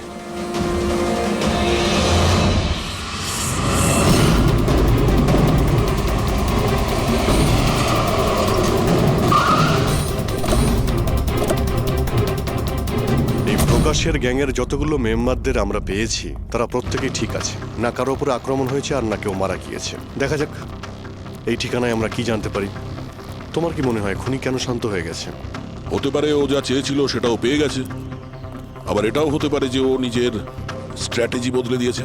প্রকাশের গ্যাংয়ের যতগুলো মেম্বারদের আমরা পেয়েছি তারা প্রত্যেকেই ঠিক আছে। না কারো উপরে আক্রমণ হয়েছে আর না কেউ মারা গিয়েছে। দেখা যাক এই ঠিকানায় আমরা কি জানতে পারি। তোমার কি মনে হয় খুনি কেন শান্ত হয়ে গেছে? হতে পারে ও যা চেয়েছিল সেটাও পেয়ে গেছে, আবার এটাও হতে পারে যে ও নিজের স্ট্র্যাটেজি বদলে দিয়েছে।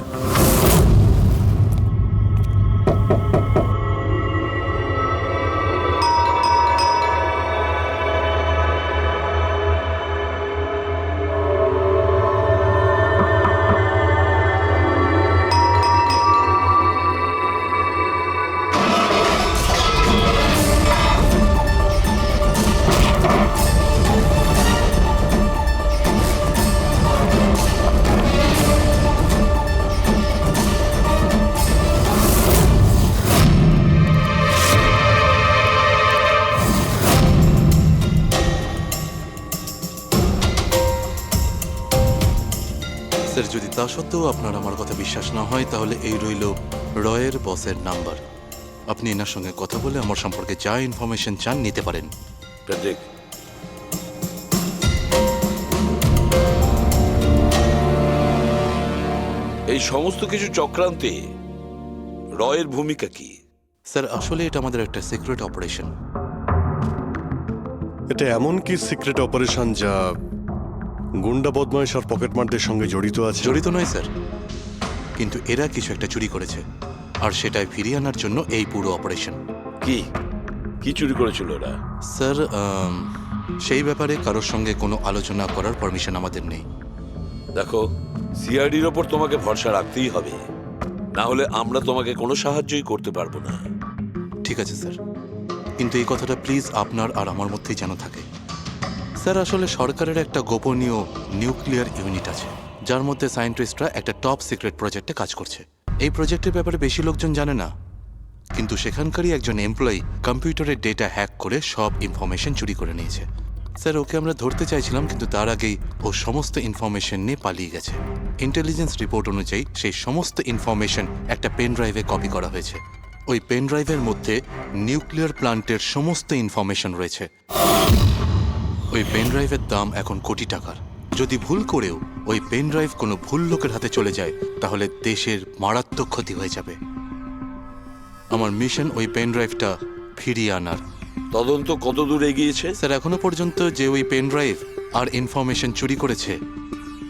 স্যার, যদি তা সত্ত্বেও আপনার আমার কথা বিশ্বাস না হয়, তাহলে এই রইল রয়ের বসের নাম্বার। আপনি এনার সঙ্গে কথা বলে আমার সম্পর্কে যা ইনফরমেশন চান নিতে পারেন। এই সমস্ত কিছু চক্রান্তে রয়ের ভূমিকা কি? স্যার, আসলে এটা আমাদের একটা সিক্রেট অপারেশন। এটা এমন কি সিক্রেট অপারেশন যা গুন্ডা বদমাইশ আর পকেটমারদের সঙ্গে জড়িত আছে? জড়িত নয় স্যার, কিন্তু এরা কিছু একটা চুরি করেছে, আর সেটাই ফিরিয়ে আনার জন্য এই পুরো অপারেশন। কি কি চুরি করেছিল ওরা? স্যার, সেই ব্যাপারে কারোর সঙ্গে কোনো আলোচনা করার পারমিশন আমাদের নেই। দেখো, সিআইডির ওপর তোমাকে ভরসা রাখতেই হবে, না হলে আমরা তোমাকে কোনো সাহায্যই করতে পারবো না। ঠিক আছে স্যার, কিন্তু এই কথাটা প্লিজ আপনার আর আমার মধ্যেই যেন থাকে। স্যার, আসলে সরকারের একটা গোপনীয় নিউক্লিয়ার ইউনিট আছে, যার মধ্যে সায়েন্টিস্টরা একটা টপ সিক্রেট প্রজেক্টে কাজ করছে। এই প্রজেক্টের ব্যাপারে বেশি লোকজন জানে না, কিন্তু সেখানকারই একজন এমপ্লয়ি কম্পিউটারের ডেটা হ্যাক করে সব ইনফরমেশন চুরি করে নিয়েছে। স্যার, ওকে আমরা ধরতে চাইছিলাম, কিন্তু তার আগেই ও সমস্ত ইনফরমেশন নিয়ে পালিয়ে গেছে। ইন্টেলিজেন্স রিপোর্ট অনুযায়ী সেই সমস্ত ইনফরমেশন একটা পেন ড্রাইভে কপি করা হয়েছে। ওই পেন ড্রাইভের মধ্যে নিউক্লিয়ার প্ল্যান্টের সমস্ত ইনফরমেশন রয়েছে। ওই পেন ড্রাইভের দাম এখন কোটি টাকার। যদি ভুল করেও ওই পেন ড্রাইভ কোনো ভুল লোকের হাতে চলে যায়, তাহলে দেশের মারাত্মক ক্ষতি হয়ে যাবে। আমার মিশন ওই পেন ড্রাইভটা ফিরিয়ে আনার। তদন্ত কত দূর এগিয়েছে? স্যার, এখনো পর্যন্ত যে ওই পেন ড্রাইভ আর ইনফরমেশন চুরি করেছে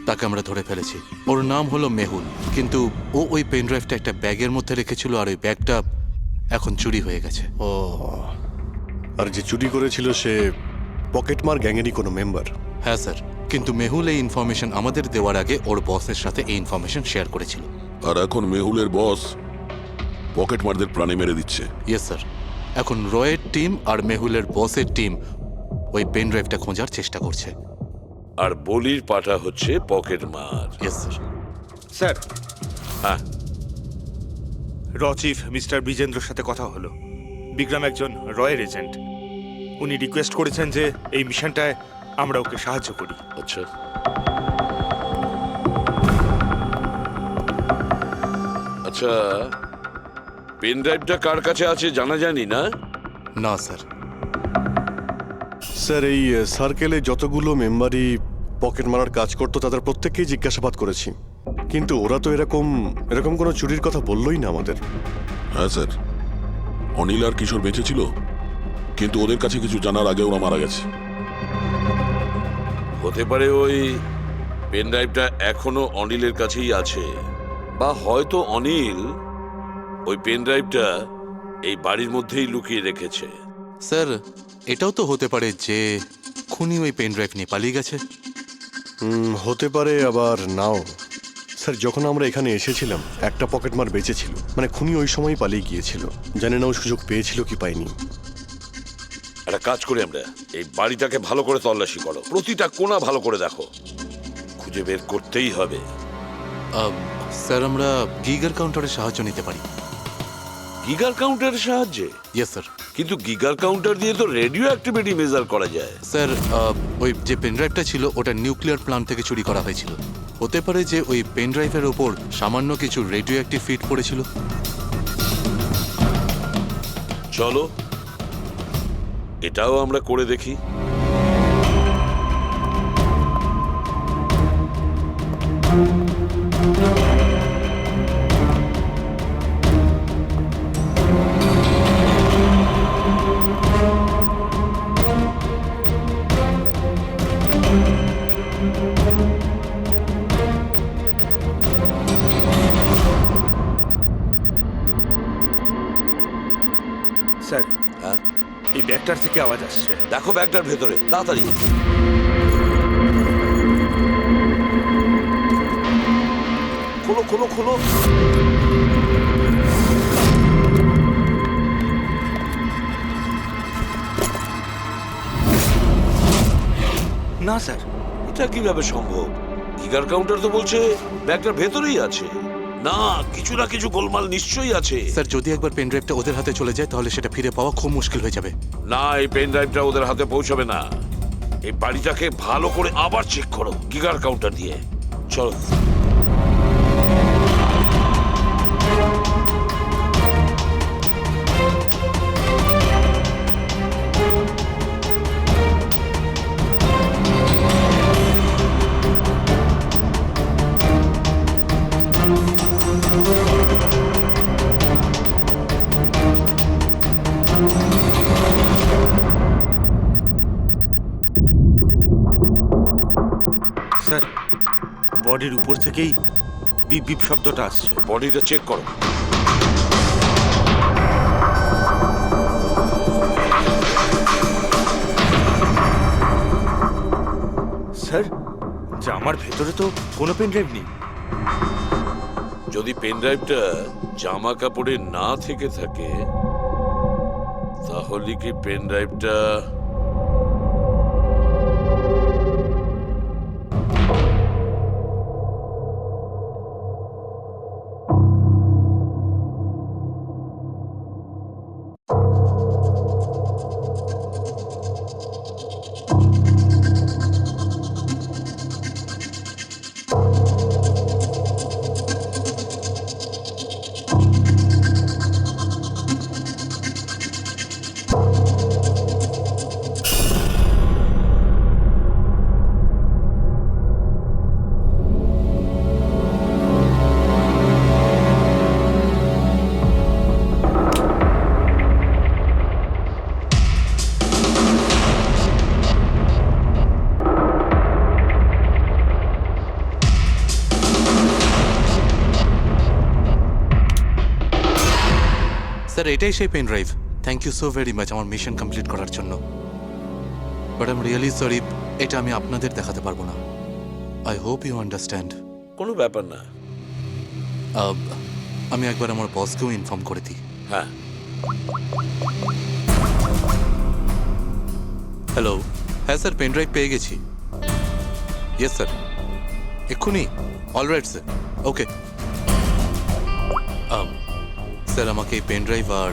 তাকে আমরা ধরে ফেলেছি। ওর নাম হলো মেহুল, কিন্তু ও ওই পেন ড্রাইভটা একটা ব্যাগের মধ্যে রেখেছিল, আর ওই ব্যাগটা এখন চুরি হয়ে গেছে। ও, আর যে চুরি করেছিল সে পকেটমার গ্যাংয়েরই কোনো মেম্বার? হ্যাঁ স্যার, কিন্তু মেহুল এই ইনফরমেশন আমাদের দেওয়ার আগে ওর বসের সাথে এই ইনফরমেশন শেয়ার করেছিল। আর এখন মেহুলের বস পকেটমারদের প্রাণে মেরে দিচ্ছে। ইয়েস স্যার, এখন রয়ের টিম আর মেহুলের বসের টিম ওই পেন ড্রাইভটা খোঁজার চেষ্টা করছে। আর বলির পাটা হচ্ছে পকেট মার। স্যার, হ্যাঁ, র চিফ মিস্টার বিজেন্দ্রর সাথে কথা হলো। বিক্রম একজন রয়ের এজেন্ট। উনি রিকোয়েস্ট করেছেন যে এই মিশনটায় আমরা ওকে সাহায্য করি। আচ্ছা, আচ্ছা, পেন ড্রাইভটা কার কাছে আছে জানা যায়নি না? না স্যার। স্যার, এই সার্কেলে যতগুলো মেম্বারই পকেট মারার কাজ করতো তাদের প্রত্যেককেই জিজ্ঞাসাবাদ করেছি, কিন্তু ওরা তো এরকম কোনো চুরির কথা বললোই না আমাদের। হ্যাঁ স্যার, অনিল আর কিশোর বেঁচে ছিল, কিন্তু ওদের কাছে কিছু জানার আগে ওরা মারা গেছে। হতে পারে ওই পেন ড্রাইভটা এখনো অনিলের কাছেই আছে, বা হয়তো অনিল ওই পেন ড্রাইভটা এই বাড়ির মধ্যেই লুকিয়ে রেখেছে। স্যার, এটাও তো হতে পারে যে খুনি ওই পেন ড্রাইভ নিয়ে পালিয়ে গেছে। হতে পারে, আবার নাও। স্যার, যখন আমরা এখানে এসেছিলাম একটা পকেট মার বেঁচে ছিল, মানে খুনি ওই সময় পালিয়ে গিয়েছিল। জানি না ও সুযোগ পেয়েছিল কি পায়নি। একটা কাজ করি আমরা, এই বাড়িটাকে ভালো করে তল্লাশি করো, প্রতিটা কোণা ভালো করে দেখো, খুঁজে বের করতেই হবে। স্যার, আমরা গিগার কাউন্টারের সাহায্য নিতে পারি। গিগার কাউন্টারের সাহায্যে? Yes sir. কিন্তু গিগার কাউন্টার দিয়ে তো রেডিও অ্যাক্টিভিটি মেজার করা যায়। স্যার, ওই যে পেন ড্রাইভটা ছিল ওটা নিউক্লিয়ার প্ল্যান্ট থেকে চুরি করা হয়েছিল। হতে পারে যে ওই পেন ড্রাইভের ওপর সামান্য কিছু রেডিও অ্যাক্টিভ ফিট পড়েছিল। চলো এটাও আমরা করে দেখি। স্যার, এই ব্যাগটার থেকে আওয়াজ আসছে। দেখো ব্যাগটার ভেতরে, তাড়াতাড়ি। খোলো খোলো খোলো। না স্যার, এটা কিভাবে সম্ভব? গিগার কাউন্টার তো বলছে ব্যাগটার ভেতরেই আছে। না, কিছু না কিছু গোলমাল নিশ্চয়ই আছে। স্যার, যদি একবার পেন ড্রাইভটা ওদের হাতে চলে যায় তাহলে সেটা ফিরে পাওয়া খুব মুশকিল হয়ে যাবে। না, এই পেন ড্রাইভটা ওদের হাতে পৌঁছাবে না। এই বাড়িটাকে ভালো করে আবার চেক করো গিগার কাউন্টার দিয়ে। চলো। স্যার, বডির উপর থেকেই বিপ বিপ শব্দটা আসছে। বডিটা চেক করো। স্যার, জামার ভেতরে তো কোনো পেন ড্রাইভ নেই। যদি পেন ড্রাইভটা জামা কাপড়ে না থেকে থাকে তাহলে কি পেন ড্রাইভটা স্যার, এটাই সেই pen drive. Thank you so very much আমার মিশন কমপ্লিট করার জন্য। But I am really sorry, এটা আমি আপনাদের দেখাতে পারবো না। I hope you understand. কোনো ব্যাপার না। আমি একবার আমার বসকেও ইনফর্ম করে দিই। হ্যাঁ। হ্যালো। হ্যাঁ স্যার, পেন ড্রাইভ পেয়ে গেছি। ইয়েস স্যার, এক্ষুনি। Alright sir, okay. স্যার, আমাকে এই পেন ড্রাইভ আর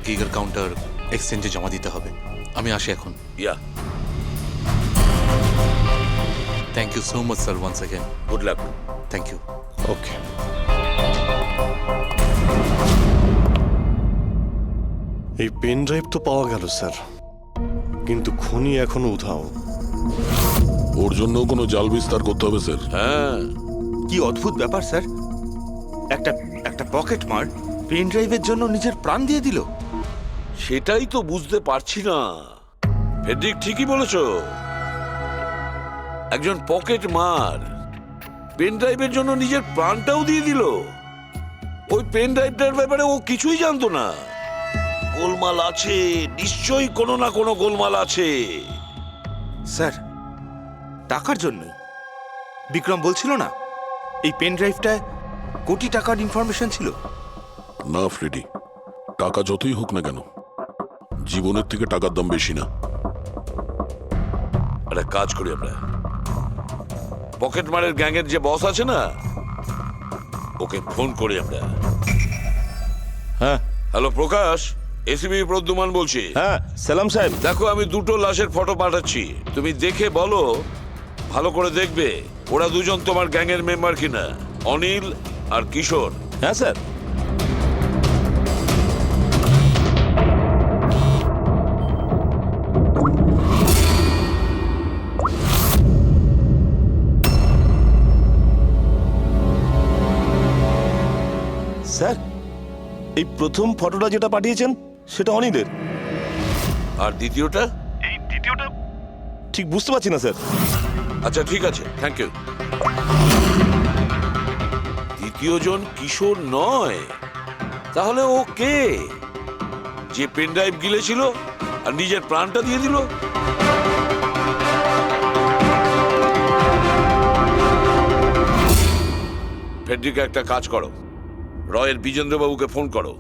গিগার কাউন্টার এক্সচেঞ্জে জমা দিতে হবে। আমি আসি এখন। Yeah, thank you so much sir, once again. Good luck. Thank you. Okay. এই পেন ড্রাইভ তো পাওয়া গেল স্যার, কিন্তু খুনি এখনো উধাও। ওর জন্য কোনো জাল বিস্তার করতে হবে স্যার। হ্যাঁ, কি অদ্ভুত ব্যাপার স্যার, একটা একটা পকেট মার পেন ড্রাইভের জন্য নিজের প্রাণ দিয়ে দিল। সেটাই তো বুঝতে পারছি না। ফেডরিক ঠিকই বলেছো, একজন পকেট মার পেন ড্রাইভের জন্য নিজের প্রাণটাও দিয়ে দিল। ওই পেন ড্রাইভটার ব্যাপারে ও কিছুই জানতো না। গোলমাল আছে, নিশ্চয়ই কোনো না কোনো গোলমাল আছে। স্যার, টাকার জন্য বিক্রম বলছিল না এই পেন ড্রাইভটায় কোটি টাকার ইনফরমেশন ছিল। না ফ্রেডি, টাকা যতই হোক না কেন, জীবনের থেকে টাকার দাম বেশি না। একটা কাজ করি আমরা, পকেট মারের গ্যাংয়ের যে বস আছে না, ওকে ফোন করি আমরা। হ্যাঁ, হ্যালো প্রকাশ, এসিবি প্রদ্যুমান বলছি। হ্যাঁ সালাম সাহেব। দেখো, আমি দুটো লাশের ফটো পাঠাচ্ছি, তুমি দেখে বলো, ভালো করে দেখবে ওরা দুজন তোমার গ্যাংয়ের মেম্বার কিনা, অনিল আর কিশোর। হ্যাঁ স্যার। স্যার, এই প্রথম ফটোটা যেটা পাঠিয়েছেন সেটা অনিলের। আর দ্বিতীয়টা? এই দ্বিতীয়টা ঠিক বুঝতে পারছি না স্যার। আচ্ছা ঠিক আছে, থ্যাংক ইউ। দ্বিতীয় জন কিশোর নয়, তাহলে ও কে? যে পেন ড্রাইভ গিলেছিল আর নিজের প্রাণটা দিয়ে দিল? ফেডরিকা, একটা কাজ করো, রয়ের বিজেন্দ্রবাবুকে ফোন করো,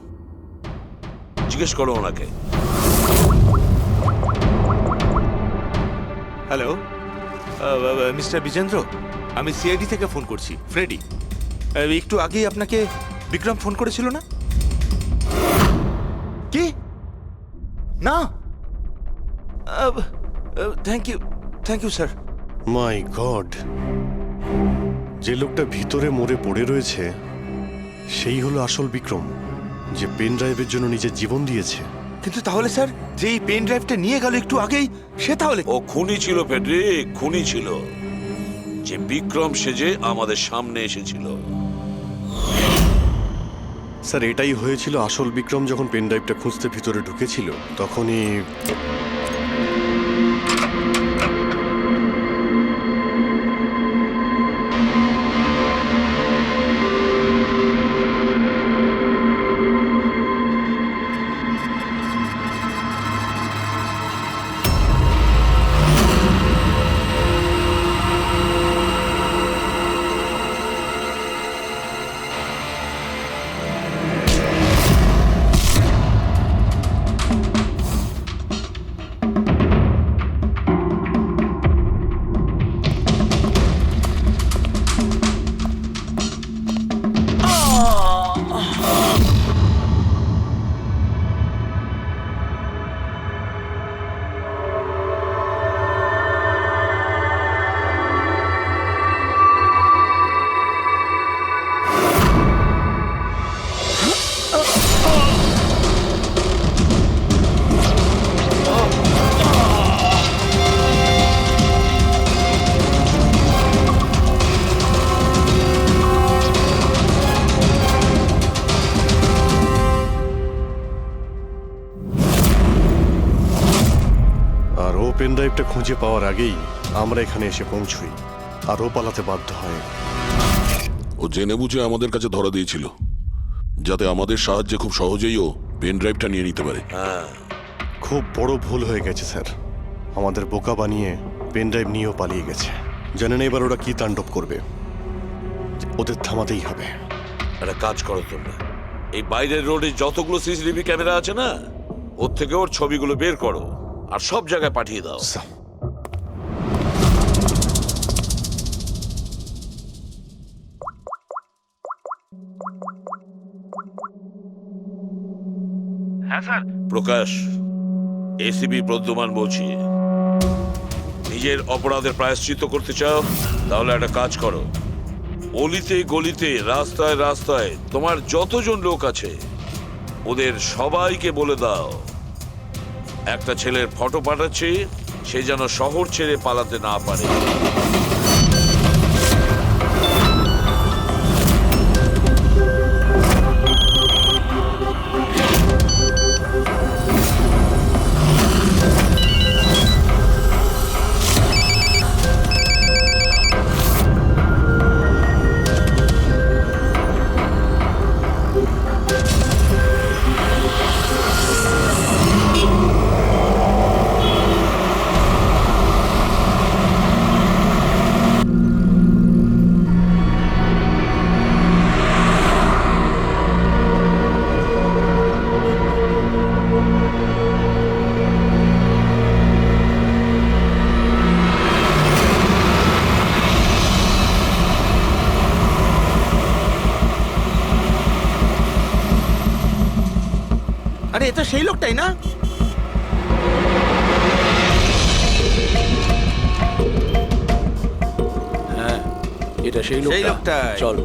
জিজ্ঞেস করো ওনাকে। হ্যালো মিস্টার বিজেন্দ্র, আমি সিআইডি থেকে ফোন করছি, ফ্রেডি। একটু আগেই আপনাকে বিক্রম ফোন করেছিল না? কি না? Thank you sir. My God, যে লোকটা ভিতরে মরে পড়ে রয়েছে সেই হলো আসল বিক্রম, যে পেন ড্রাইভের জন্য নিজের জীবন দিয়েছে। কিন্তু তাহলে স্যার, যে এই পেন ড্রাইভটা নিয়ে গেল একটু আগেই, সে তাহলে? ও খুনি ছিল ফেডরিক, খুনি ছিল, যে বিক্রম সেজে আমাদের সামনে এসেছিল। স্যার, এটাই হয়েছিল। আসল বিক্রম যখন পেন ড্রাইভটা খুঁজতে ভিতরে ঢুকেছিল, তখনই পেন ড্রাইভটা খুঁজে পাওয়ার আগেই আমরা এখানে এসে পৌঁছই, আর ও পালাতে বাধ্য হয়। ও জেনে বুঝে আমাদের কাছে ধরা দিয়েছিল, যাতে আমাদের সাহায্যে খুব সহজেই ও পেন ড্রাইভটা নিয়ে নিতে পারে। খুব বড় ভুল হয়ে গেছে স্যার, আমাদের বোকা বানিয়ে পেন ড্রাইভ নিয়েও পালিয়ে গেছে। জানেন এবার ওরা কি তাণ্ডব করবে, ওদের থামাতেই হবে। একটা কাজ করো তোমরা, এই বাইরের রোডে যতগুলো সিসিটিভি ক্যামেরা আছে না, ওর থেকে ওর ছবিগুলো বের করো আর সব জায়গায় পাঠিয়ে দাও। হ্যাঁ স্যার। প্রকাশ, এসিপি প্রদ্যুমান বলছি। নিজের অপরাধের প্রায়শ্চিত্ত করতে চাও? তাহলে একটা কাজ করো, অলিতে গলিতে রাস্তায় রাস্তায় তোমার যতজন লোক আছে ওদের সবাইকে বলে দাও একটা ছেলের ফটো পাঠাচ্ছি, সে যেন শহর ছেড়ে পালাতে না পারে। আরে এটা সেই লোকটাই না? হ্যাঁ, এটা সেই লোকটাই। চল।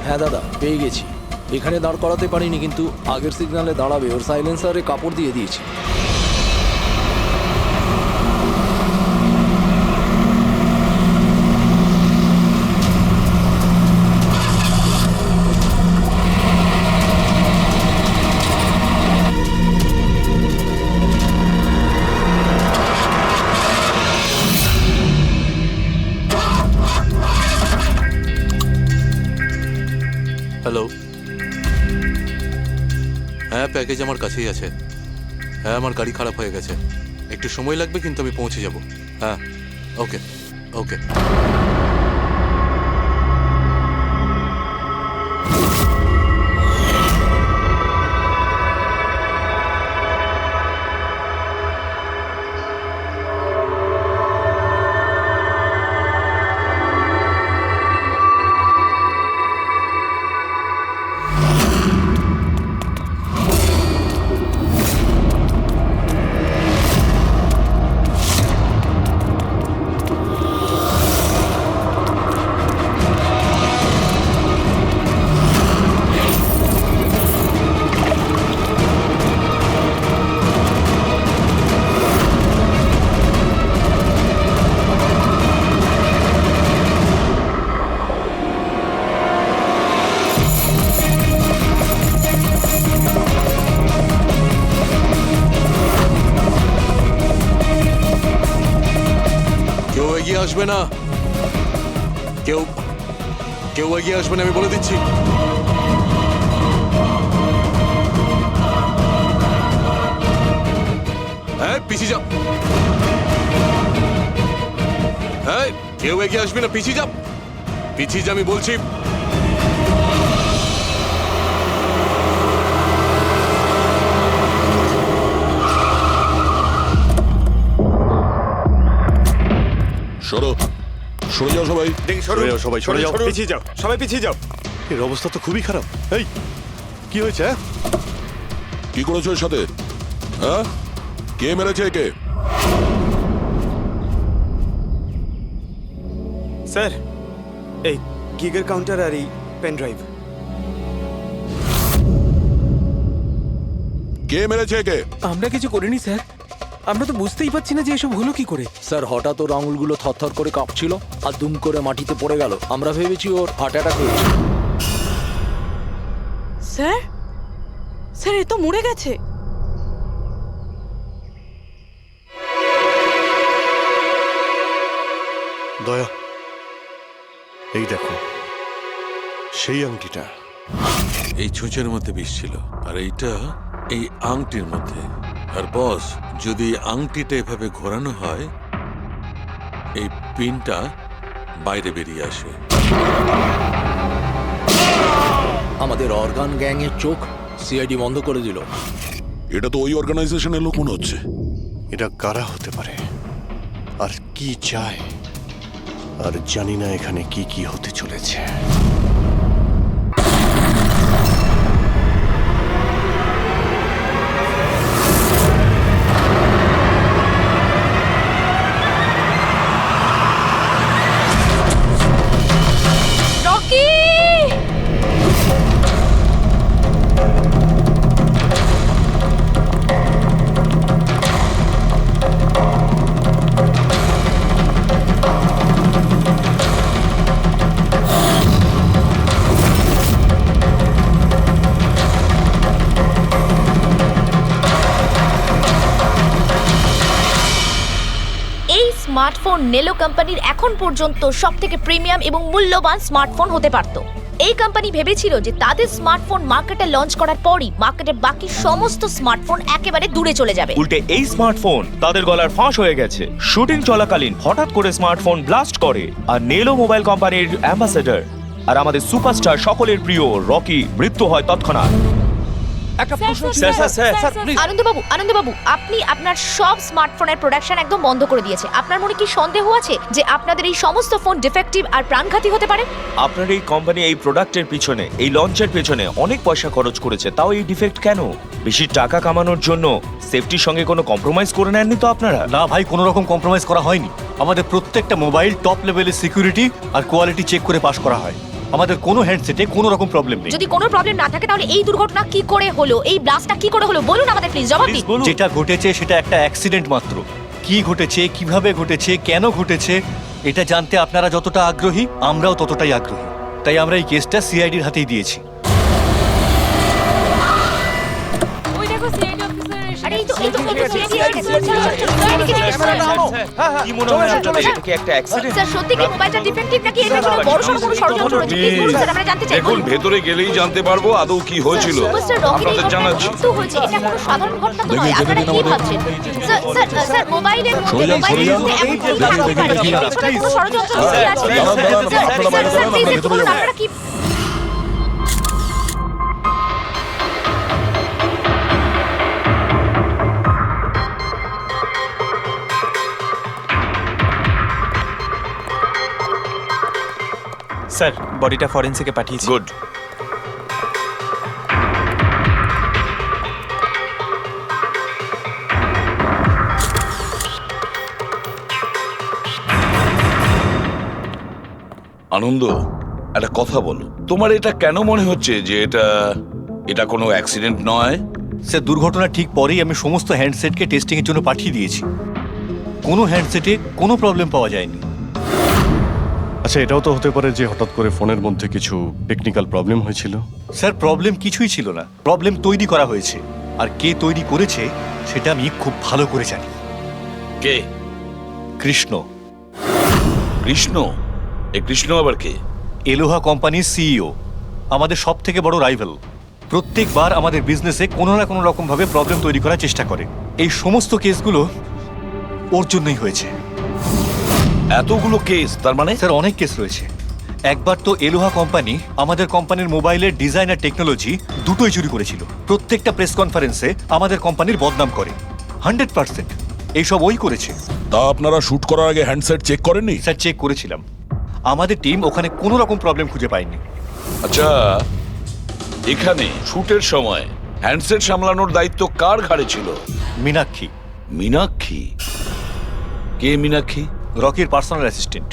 হ্যাঁ দাদা, পেয়ে গেছি। এখানে দাঁড় করাতে পারিনি, কিন্তু আগের সিগন্যালে দাঁড়াবে ওর সাইলেন্সারে কাপড় দিয়ে দিয়েছি। হ্যালো, হ্যাঁ প্যাকেজ আমার কাছেই আছে। হ্যাঁ, আমার গাড়ি খারাপ হয়ে গেছে, একটু সময় লাগবে কিন্তু আমি পৌঁছে যাব। হ্যাঁ, ওকে ওকে। আসবে না, কেউ কেউ এগিয়ে আসবে না, আমি বলে দিচ্ছি। হ্যাঁ, পিছিয়ে যাও। হ্যাঁ, কেউ এগিয়ে আসবে না, পিছিয়ে যাও, পিছিয়ে যা, আমি বলছি। সরো, সরে যাও সবাই। সরে যাও সবাই, সরে যাও, পিছিয়ে যাও, সবাই পিছিয়ে যাও। এর অবস্থা তো খুবই খারাপ। এই, কি হয়েছে? কি করেছো এর সাথে? হ্যাঁ, কে মেরেছে একে? স্যার, এই গিগার কাউন্টার আর এই পেন ড্রাইভ। কে মেরেছে একে? আমরা কিছু করিনি স্যার, আমরা তো বুঝতেই পারছি না যে এসব হলো কি করে। স্যার, হঠাৎ ওর আঙুলগুলো থরথর করে কাঁপছিল আর দুম করে মাটিতে পড়ে গেল। আমরা ভেবেছি ওর হার্ট অ্যাটাক হয়েছে। স্যার, স্যার এ তো মরে গেছে। দয়া, এই দেখো সেই আংটিটা। এই ছুঁচের মধ্যে বিষ ছিল, আর এইটা এই আংটির মধ্যে। আর বস, যদি আংটিটা এভাবে ঘোরানো হয়, এই পিনটা বাইরে বেরিয়ে আসে। আমাদের অর্গান গ্যাং এর চোখ সিআইডি বন্ধ করে দিল। এটা তো ওই অর্গানাইজেশনের লোক মনে হচ্ছে। এটা কারা হতে পারে আর কি চায়, আর জানি না এখানে কি কি হতে চলেছে। রকি! এই স্মার্টফোন নেলো কোম্পানির এখন পর্যন্ত সবথেকে প্রিমিয়াম এবং মূল্যবান স্মার্টফোন হতে পারত। এই কোম্পানি ভেবেছিল যে তাদের স্মার্টফোন মার্কেটে লঞ্চ করার পরই মার্কেটের বাকি সমস্ত স্মার্টফোন একেবারে দূরে চলে যাবে। উল্টে এই স্মার্টফোন তাদের গলার ফাঁস হয়ে গেছে। শুটিং চলাকালীন হঠাৎ করে স্মার্টফোন ব্লাস্ট করে, আর নেলো মোবাইল কোম্পানির অ্যাম্বাসেডর আর আমাদের সুপারস্টার সকলের প্রিয় রকি মৃত্যু হয় তৎক্ষণাৎ। আনন্দবাবু, আপনি আপনার সব স্মার্টফোনের প্রোডাকশন একদম বন্ধ করে দিয়েছে। আপনার মনে কি সন্দেহ আছে যে আপনাদের এই সমস্ত ফোন ডিফেক্টিভ আর প্রাণঘাতী হতে পারে? আপনার এই কোম্পানি এই প্রোডাক্টের পিছনে, এই লঞ্চের পেছনে অনেক পয়সা খরচ করেছে, তাও এই ডিফেক্ট কেন? বেশি টাকা কামানোর জন্য সেফটির সঙ্গে কোনো কম্প্রোমাইজ করে নেননি তো আপনারা? না ভাই, কোনো রকম কম্প্রোমাইজ করা হয়নি। আমাদের প্রত্যেকটা মোবাইল টপ লেভেলের সিকিউরিটি আর কোয়ালিটি চেক করে পাস করা হয়। আমাদের কোনো হ্যান্ডসেটে কোনো রকম প্রবলেম নেই। যদি কোনো প্রবলেম না থাকে তাহলে এই দুর্ঘটনা কি করে হলো, এই ব্লাস্টটা কি করে হলো বলুন আমাদের প্লিজ, জবাব দিন। যেটা ঘটেছে সেটা একটা অ্যাক্সিডেন্ট মাত্র। কি ঘটেছে, কিভাবে ঘটেছে, কেন ঘটেছে এটা জানতে আপনারা যতটা আগ্রহী আমরাও ততটাই আগ্রহী। তাই আমরা এই কেসটা সিআইডির হাতেই দিয়েছি। ওই দেখো সিআইডি অফিসার এসে আরে এই তো CID এসেছে। চলো, জিজ্ঞেস করো। কি মনে হয় আপনাদের এটা কি একটা অ্যাক্সিডেন্ট? স্যার সত্যি কি মোবাইলটা ডিফেক্টিভ নাকি এটা কোনো বড়সড় কোনো ষড়যন্ত্র রয়েছে? প্লিজ বলুন স্যার, আমরা জানতে চাই। দেখুন, ভেতরে গেলেই জানতে পারবো আদৌ কি হয়েছিল। আপনাদের জানাচ্ছি। মৃত্যু হয়েছে, এটা কোনো সাধারণ ঘটনা তো নয়। আপনারা কি ভাবছেন? স্যার মোবাইলের মধ্যে কোনো ষড়যন্ত্র লুকিয়ে আছে। স্যার প্লিজ একটু বলুন আপনারা কি। স্যার বডিটা ফরেন্সিকে পাঠিয়েছি। গুড। আনন্দ, একটা কথা বলো, তোমার এটা কেন মনে হচ্ছে যে এটা কোনো অ্যাক্সিডেন্ট নয়? স্যার দুর্ঘটনা ঠিক পরেই আমি সমস্ত হ্যান্ডসেটকে টেস্টিং এর জন্য পাঠিয়ে দিয়েছি। কোনো হ্যান্ডসেটে কোনো প্রবলেম পাওয়া যায়নি। আচ্ছা, এটাও তো হতে পারে যে হঠাৎ করে ফোনের মধ্যে কিছু টেকনিক্যাল প্রবলেম হয়েছিল। স্যার প্রবলেম কিছুই ছিল না, প্রবলেম তৈরি করা হয়েছে। আর কে তৈরি করেছে সেটা আমি খুব ভালো করে জানি। কে? কৃষ্ণ। কৃষ্ণ? এই কৃষ্ণ আবার কে? এলোহা কোম্পানির সিইও, আমাদের সব থেকে বড় রাইভাল। প্রত্যেকবার আমাদের বিজনেসে কোনো না কোনো রকম ভাবে প্রবলেম তৈরি করার চেষ্টা করে। এই সমস্ত কেসগুলো ওর জন্যই হয়েছে। এতগুলো কেস? তার মানে স্যার অনেক কেস রয়েছে। একবার তো এলোহা কোম্পানি আমাদের কোম্পানির মোবাইলের ডিজাইন আর টেকনোলজি দুটোই চুরি করেছিল। প্রত্যেকটা প্রেস কনফারেন্সে আমাদের কোম্পানির বদনাম করে। 100% এইসব ওই করেছে। তা আপনারা শুট করার আগে হ্যান্ডসেট চেক করেননি? স্যার চেক করেছিলাম, আমাদের টিম ওখানে কোনো রকম প্রবলেম খুঁজে পায়নি। আচ্ছা, এখানে শুটের সময় হ্যান্ডসেট সামলানোর দায়িত্ব কার ঘাড়ে ছিল? মীনাক্ষী। মীনাক্ষী? কে মীনাক্ষী? রকির পার্সোনাল অ্যাসিস্ট্যান্ট।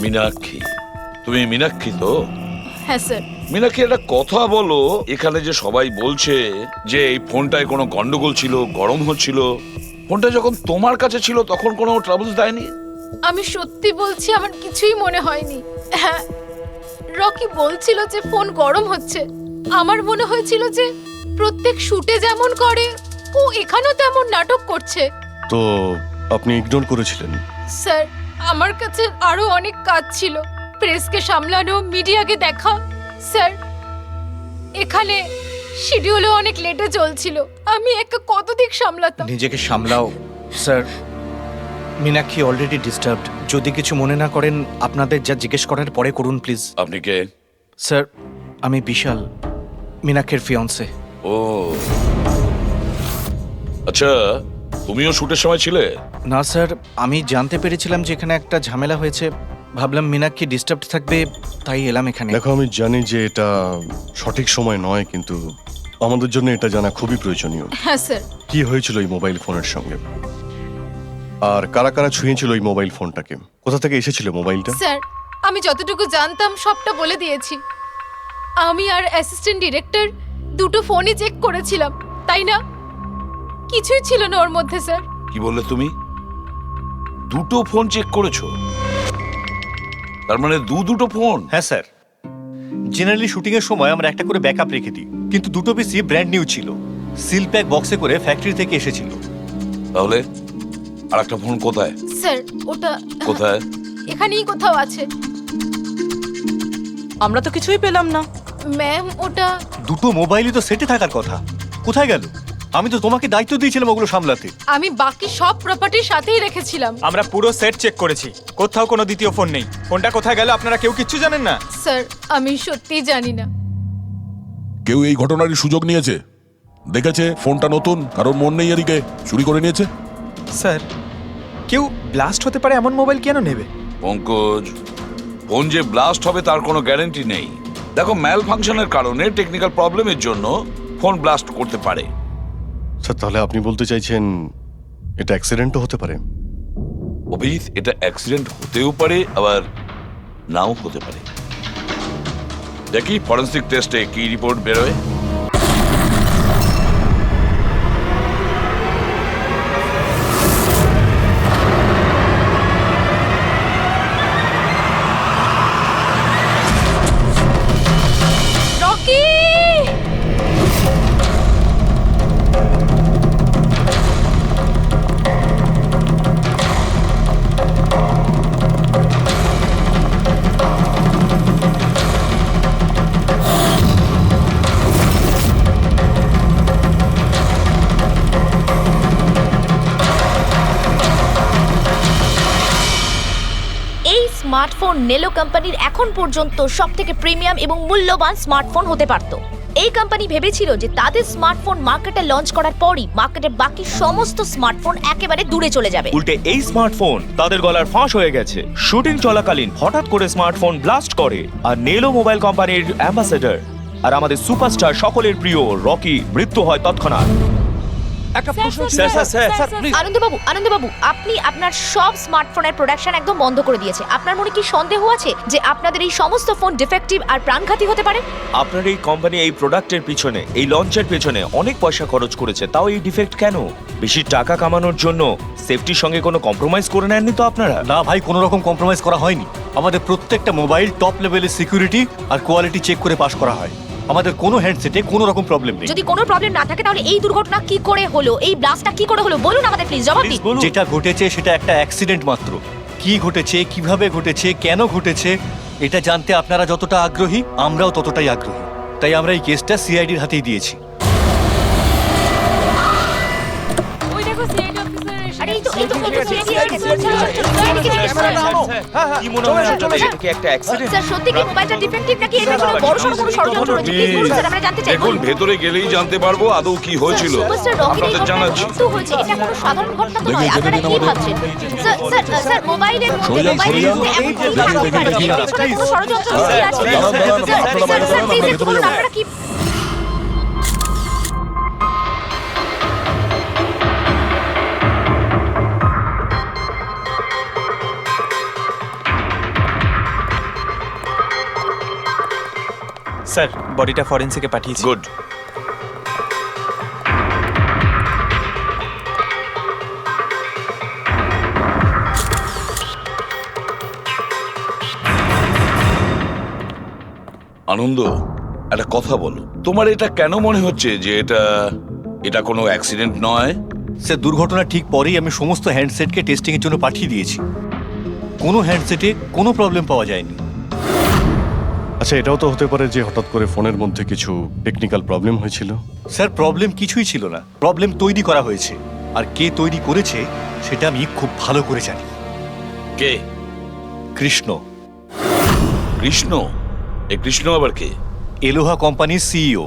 মীনাক্ষী? তুমি মীনাক্ষী তো? হ্যাঁ স্যার। মীনাক্ষী, একটা কথা বলো, এখানে যে সবাই বলছে যে এই ফোনটায় কোনো গন্ডগোল ছিল, গরম হচ্ছিল, ফোনটা যখন তোমার কাছে ছিল তখন কোনো ট্রাবলস দেয়নি? আমি সত্যি বলছি, আমার কিছুই মনে হয়নি। হ্যাঁ, রকি বলছিল যে ফোন গরম হচ্ছে। আমার মনে হয়েছিল যে প্রত্যেক শুটে যেমন করে ও এখানেও তেমন নাটক করছে। তো আপনি ইগনোর করেছিলেন? স্যার আমার কাছে আরো অনেক কাজ ছিল, প্রেসকে সামলানো, মিডিয়াকে দেখা। স্যার এখানে শিডিউলও অনেক লেটে চলছিল, আমি একা কত দিক সামলাতাম। নিজেকে সামলাও স্যার। Meenakshi already disturbed. যদি কিছু মনে না করেন আপনাদের যা জিজ্ঞেস করার পরে করুন প্লিজ। আপনি কে? স্যার আমি বিশাল মিনাক্ষের ফিয়ন্সে। ও আচ্ছা, তুমিও শুটের সময় ছিলে? না স্যার, আমি জানতে পেরেছিলাম যে এখানে একটা ঝামেলা হয়েছে, ভাবলাম মিনাক্ষী ডিস্টার্ব থাকবে, তাই এলাম এখানে। দেখো, আমি জানি যে এটা সঠিক সময় নয়, কিন্তু আমাদের জন্য এটা জানা খুবই প্রয়োজনীয়। হ্যাঁ স্যার। কি হয়েছিল এই মোবাইল ফোনের সঙ্গে, আর কারা কারা ছুঁয়েছিল এই মোবাইল ফোনটাকে, কোথা থেকে এসেছিল মোবাইলটা? স্যার আমি যতটুকু জানতাম সবটা বলে দিয়েছি। আমি আর অ্যাসিস্ট্যান্ট ডিরেক্টর দুটো ফোনই চেক করেছিলাম, তাই না? কিছুই ছিল না ওর মধ্যে স্যার। কি বললে তুমি? দুটো ফোন চেক করেছো? তার মানে দুটো ফোন? হ্যাঁ স্যার, জেনারেলি শুটিং এর সময় আমরা একটা করে ব্যাকআপ রেখে দিই, কিন্তু দুটো পিসি ব্র্যান্ড নিউ ছিল, সিল প্যাক বক্সে করে ফ্যাক্টরি থেকে এসেছিল। তাহলে আর একটা ফোন কোথায়? স্যার ওটা কোথায়? এখানেই কোথাও আছে। আমরা তো কিছুই পেলাম না। ম্যাম ওটা দুটো মোবাইলই তো সেটে থাকার কথা, কোথায় গেল? আমি তো তোমাকে দায়িত্ব দিয়েছিলাম ওগুলো সামলাতে। আমি বাকি সব প্রপার্টির সাথেই রেখেছিলাম। আমরা পুরো সেট চেক করেছি, কোথাও কোনো দ্বিতীয় ফোন নেই। ফোনটা কোথায় গেল আপনারা কেউ কিচ্ছু জানেন না? স্যার আমি সত্যিই জানি না। কেউ এই ঘটনারই সুযোগ নিয়েছে? দেখেছে ফোনটা নতুন, কারোর মন নেই এদিকে, চুরি করে নিয়েছে? স্যার কেউ ব্লাস্ট হতে পারে এমন মোবাইল কেন নেবে? পঙ্কজ, ফোন যে ব্লাস্ট হবে তার কোনো গ্যারান্টি নেই। দেখো, ম্যাল ফাংশনের কারণে, টেকনিক্যাল প্রবলেমের জন্য ফোন ব্লাস্ট করতে পারে। স্যার তাহলে আপনি বলতে চাইছেন এটা অ্যাক্সিডেন্টও হতে পারে? অভিজিৎ, এটা অ্যাক্সিডেন্ট হতেও পারে, আবার নাও হতে পারে। দেখি ফরেন্সিক টেস্টে কি রিপোর্ট বেরোয়। রকি! এই স্মার্টফোন নেলো কোম্পানির এখন পর্যন্ত সবথেকে প্রিমিয়াম এবং মূল্যবান স্মার্টফোন হতে পারত। এই কোম্পানি ভেবেছিল যে তাদের স্মার্টফোন মার্কেটে লঞ্চ করার পরই মার্কেটের বাকি সমস্ত স্মার্টফোন একেবারে দূরে চলে যাবে। উল্টে এই স্মার্টফোন তাদের গলার ফাঁস হয়ে গেছে। শুটিং চলাকালীন হঠাৎ করে স্মার্টফোন ব্লাস্ট করে, আর নেলো মোবাইল কোম্পানির অ্যাম্বাসেডর আর আমাদের সুপারস্টার সকলের প্রিয় রকি মৃত্যু হয় তৎক্ষণাৎ। আনন্দবাবু, আপনি আপনার সব স্মার্টফোনের প্রোডাকশন একদম বন্ধ করে দিয়েছে। আপনার মনে কি সন্দেহ আছে যে আপনাদের এই সমস্ত ফোন ডিফেক্টিভ আর প্রাণঘাতী হতে পারে? আপনার এই কোম্পানি এই প্রোডাক্টের পিছনে, এই লঞ্চের পেছনে অনেক পয়সা খরচ করেছে, তাও এই ডিফেক্ট কেন? বেশি টাকা কামানোর জন্য সেফটির সঙ্গে কোনো কম্প্রোমাইজ করে নেননি তো আপনারা? না ভাই, কোনো রকম কম্প্রোমাইজ করা হয়নি। আমাদের প্রত্যেকটা মোবাইল টপ লেভেলের সিকিউরিটি আর কোয়ালিটি চেক করে পাস করা হয়। আমাদের কোনো হ্যান্ডসেটে কোনো রকম প্রবলেম নেই। যদি কোনো প্রবলেম না থাকে তাহলে এই দুর্ঘটনা কি করে হলো, এই ব্লাস্টটা কি করে হলো বলুন আমাদের প্লিজ, জবাব দিন। যেটা ঘটেছে সেটা একটা অ্যাক্সিডেন্ট মাত্র। কি ঘটেছে, কিভাবে ঘটেছে, কেন ঘটেছে, এটা জানতে আপনারা যতটা আগ্রহী আমরাও ততটাই আগ্রহী। তাই আমরা এই কেসটা সিআইডির হাতেই দিয়েছি। ওই দেখো সিআইডি অফিসার এসে আরে এই তো CID কি মনে হয় আপনাদের, এটা কি একটা অ্যাক্সিডেন্ট? স্যার সত্যি কি মোবাইলটা ডিফেক্টিভ নাকি এটার জন্য বড়সড় কোনো ষড়যন্ত্র রয়েছে? প্লিজ বলুন স্যার, আমরা জানতে চাই। দেখুন, ভেতরে গেলেই জানতে পারবো আদৌ কি হয়েছিল। সুপারস্টার রকির আপনাদের জানাচ্ছি। মৃত্যু হয়েছে, এটা কোনো সাধারণ ঘটনা তো নয়। আপনারা কি ভাবছেন? স্যার মোবাইলের মধ্যে কোনো ষড়যন্ত্র আছে? স্যার প্লিজ একটু বলুন আপনারা কি। স্যার বডিটা ফরেন্সিকে পাঠিয়েছি। গুড। আনন্দ, একটা কথা বলো, তোমার এটা কেন মনে হচ্ছে যে এটা কোনো অ্যাক্সিডেন্ট নয়? স্যার দুর্ঘটনা ঠিক পরেই আমি সমস্ত হ্যান্ডসেটকে টেস্টিংয়ের জন্য পাঠিয়ে দিয়েছি। কোনো হ্যান্ডসেটে কোনো প্রবলেম পাওয়া যায়নি। আচ্ছা, এটাও তো হতে পারে যে হঠাৎ করে ফোনের মধ্যে কিছু টেকনিক্যাল প্রবলেম হয়েছিল। স্যার প্রবলেম কিছুই ছিল না, প্রবলেম তৈরি করা হয়েছে। আর কে তৈরি করেছে সেটা আমি খুব ভালো করে জানি। কে? কৃষ্ণ। কৃষ্ণ? এ কৃষ্ণ আবার কে? এলোহা কোম্পানির সিইও,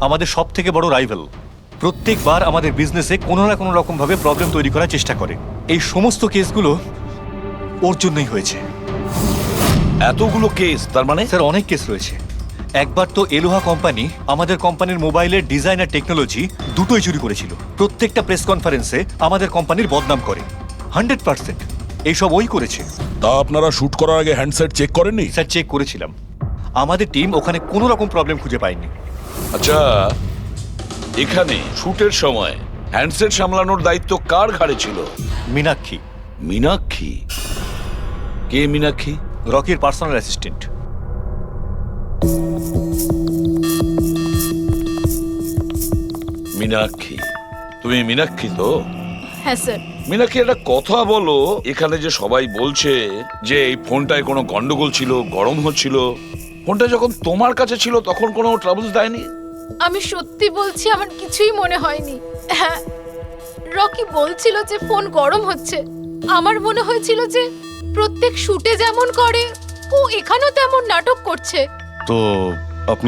আমাদের সব থেকে বড় রাইভাল। প্রত্যেকবার আমাদের বিজনেসে কোনো না কোনো রকম ভাবে প্রবলেম তৈরি করার চেষ্টা করে। এই সমস্ত কেসগুলো ওর জন্যই হয়েছে। এতগুলো কেস? তার মানে স্যার অনেক কেস রয়েছে। একবার তো এলোহা কোম্পানি আমাদের কোম্পানির মোবাইলের ডিজাইন আর টেকনোলজি দুটোই চুরি করেছিল। প্রত্যেকটা প্রেস কনফারেন্সে আমাদের কোম্পানির বদনাম করে। 100% এইসব ওই করেছে। তা আপনারা শুট করার আগে হ্যান্ডসেট চেক করেননি? স্যার চেক করেছিলাম, আমাদের টিম ওখানে কোনো রকম প্রবলেম খুঁজে পায়নি। আচ্ছা, এখানে শুটের সময় হ্যান্ডসেট সামলানোর দায়িত্ব কার ঘাড়ে ছিল? মীনাক্ষী। মীনাক্ষী? কে মীনাক্ষী? রকির পার্সোনাল অ্যাসিস্ট্যান্ট। মীনাক্ষী? তুমি মীনাক্ষী তো? হ্যাঁ স্যার। মীনাক্ষী, একটা কথা বলো, এখানে যে সবাই বলছে যে এই ফোনটায় কোনো গন্ডগোল ছিল, গরম হচ্ছিল, ফোনটা যখন তোমার কাছে ছিল তখন কোনো ট্রাবলস দেয়নি? আমি সত্যি বলছি, আমার কিছুই মনে হয়নি। হ্যাঁ, রকি বলছিল যে ফোন গরম হচ্ছে। আমার মনে হয়েছিল যে প্রত্যেক শুটে যেমন করে ও এখানেও তেমন নাটক করছে। তো আপনি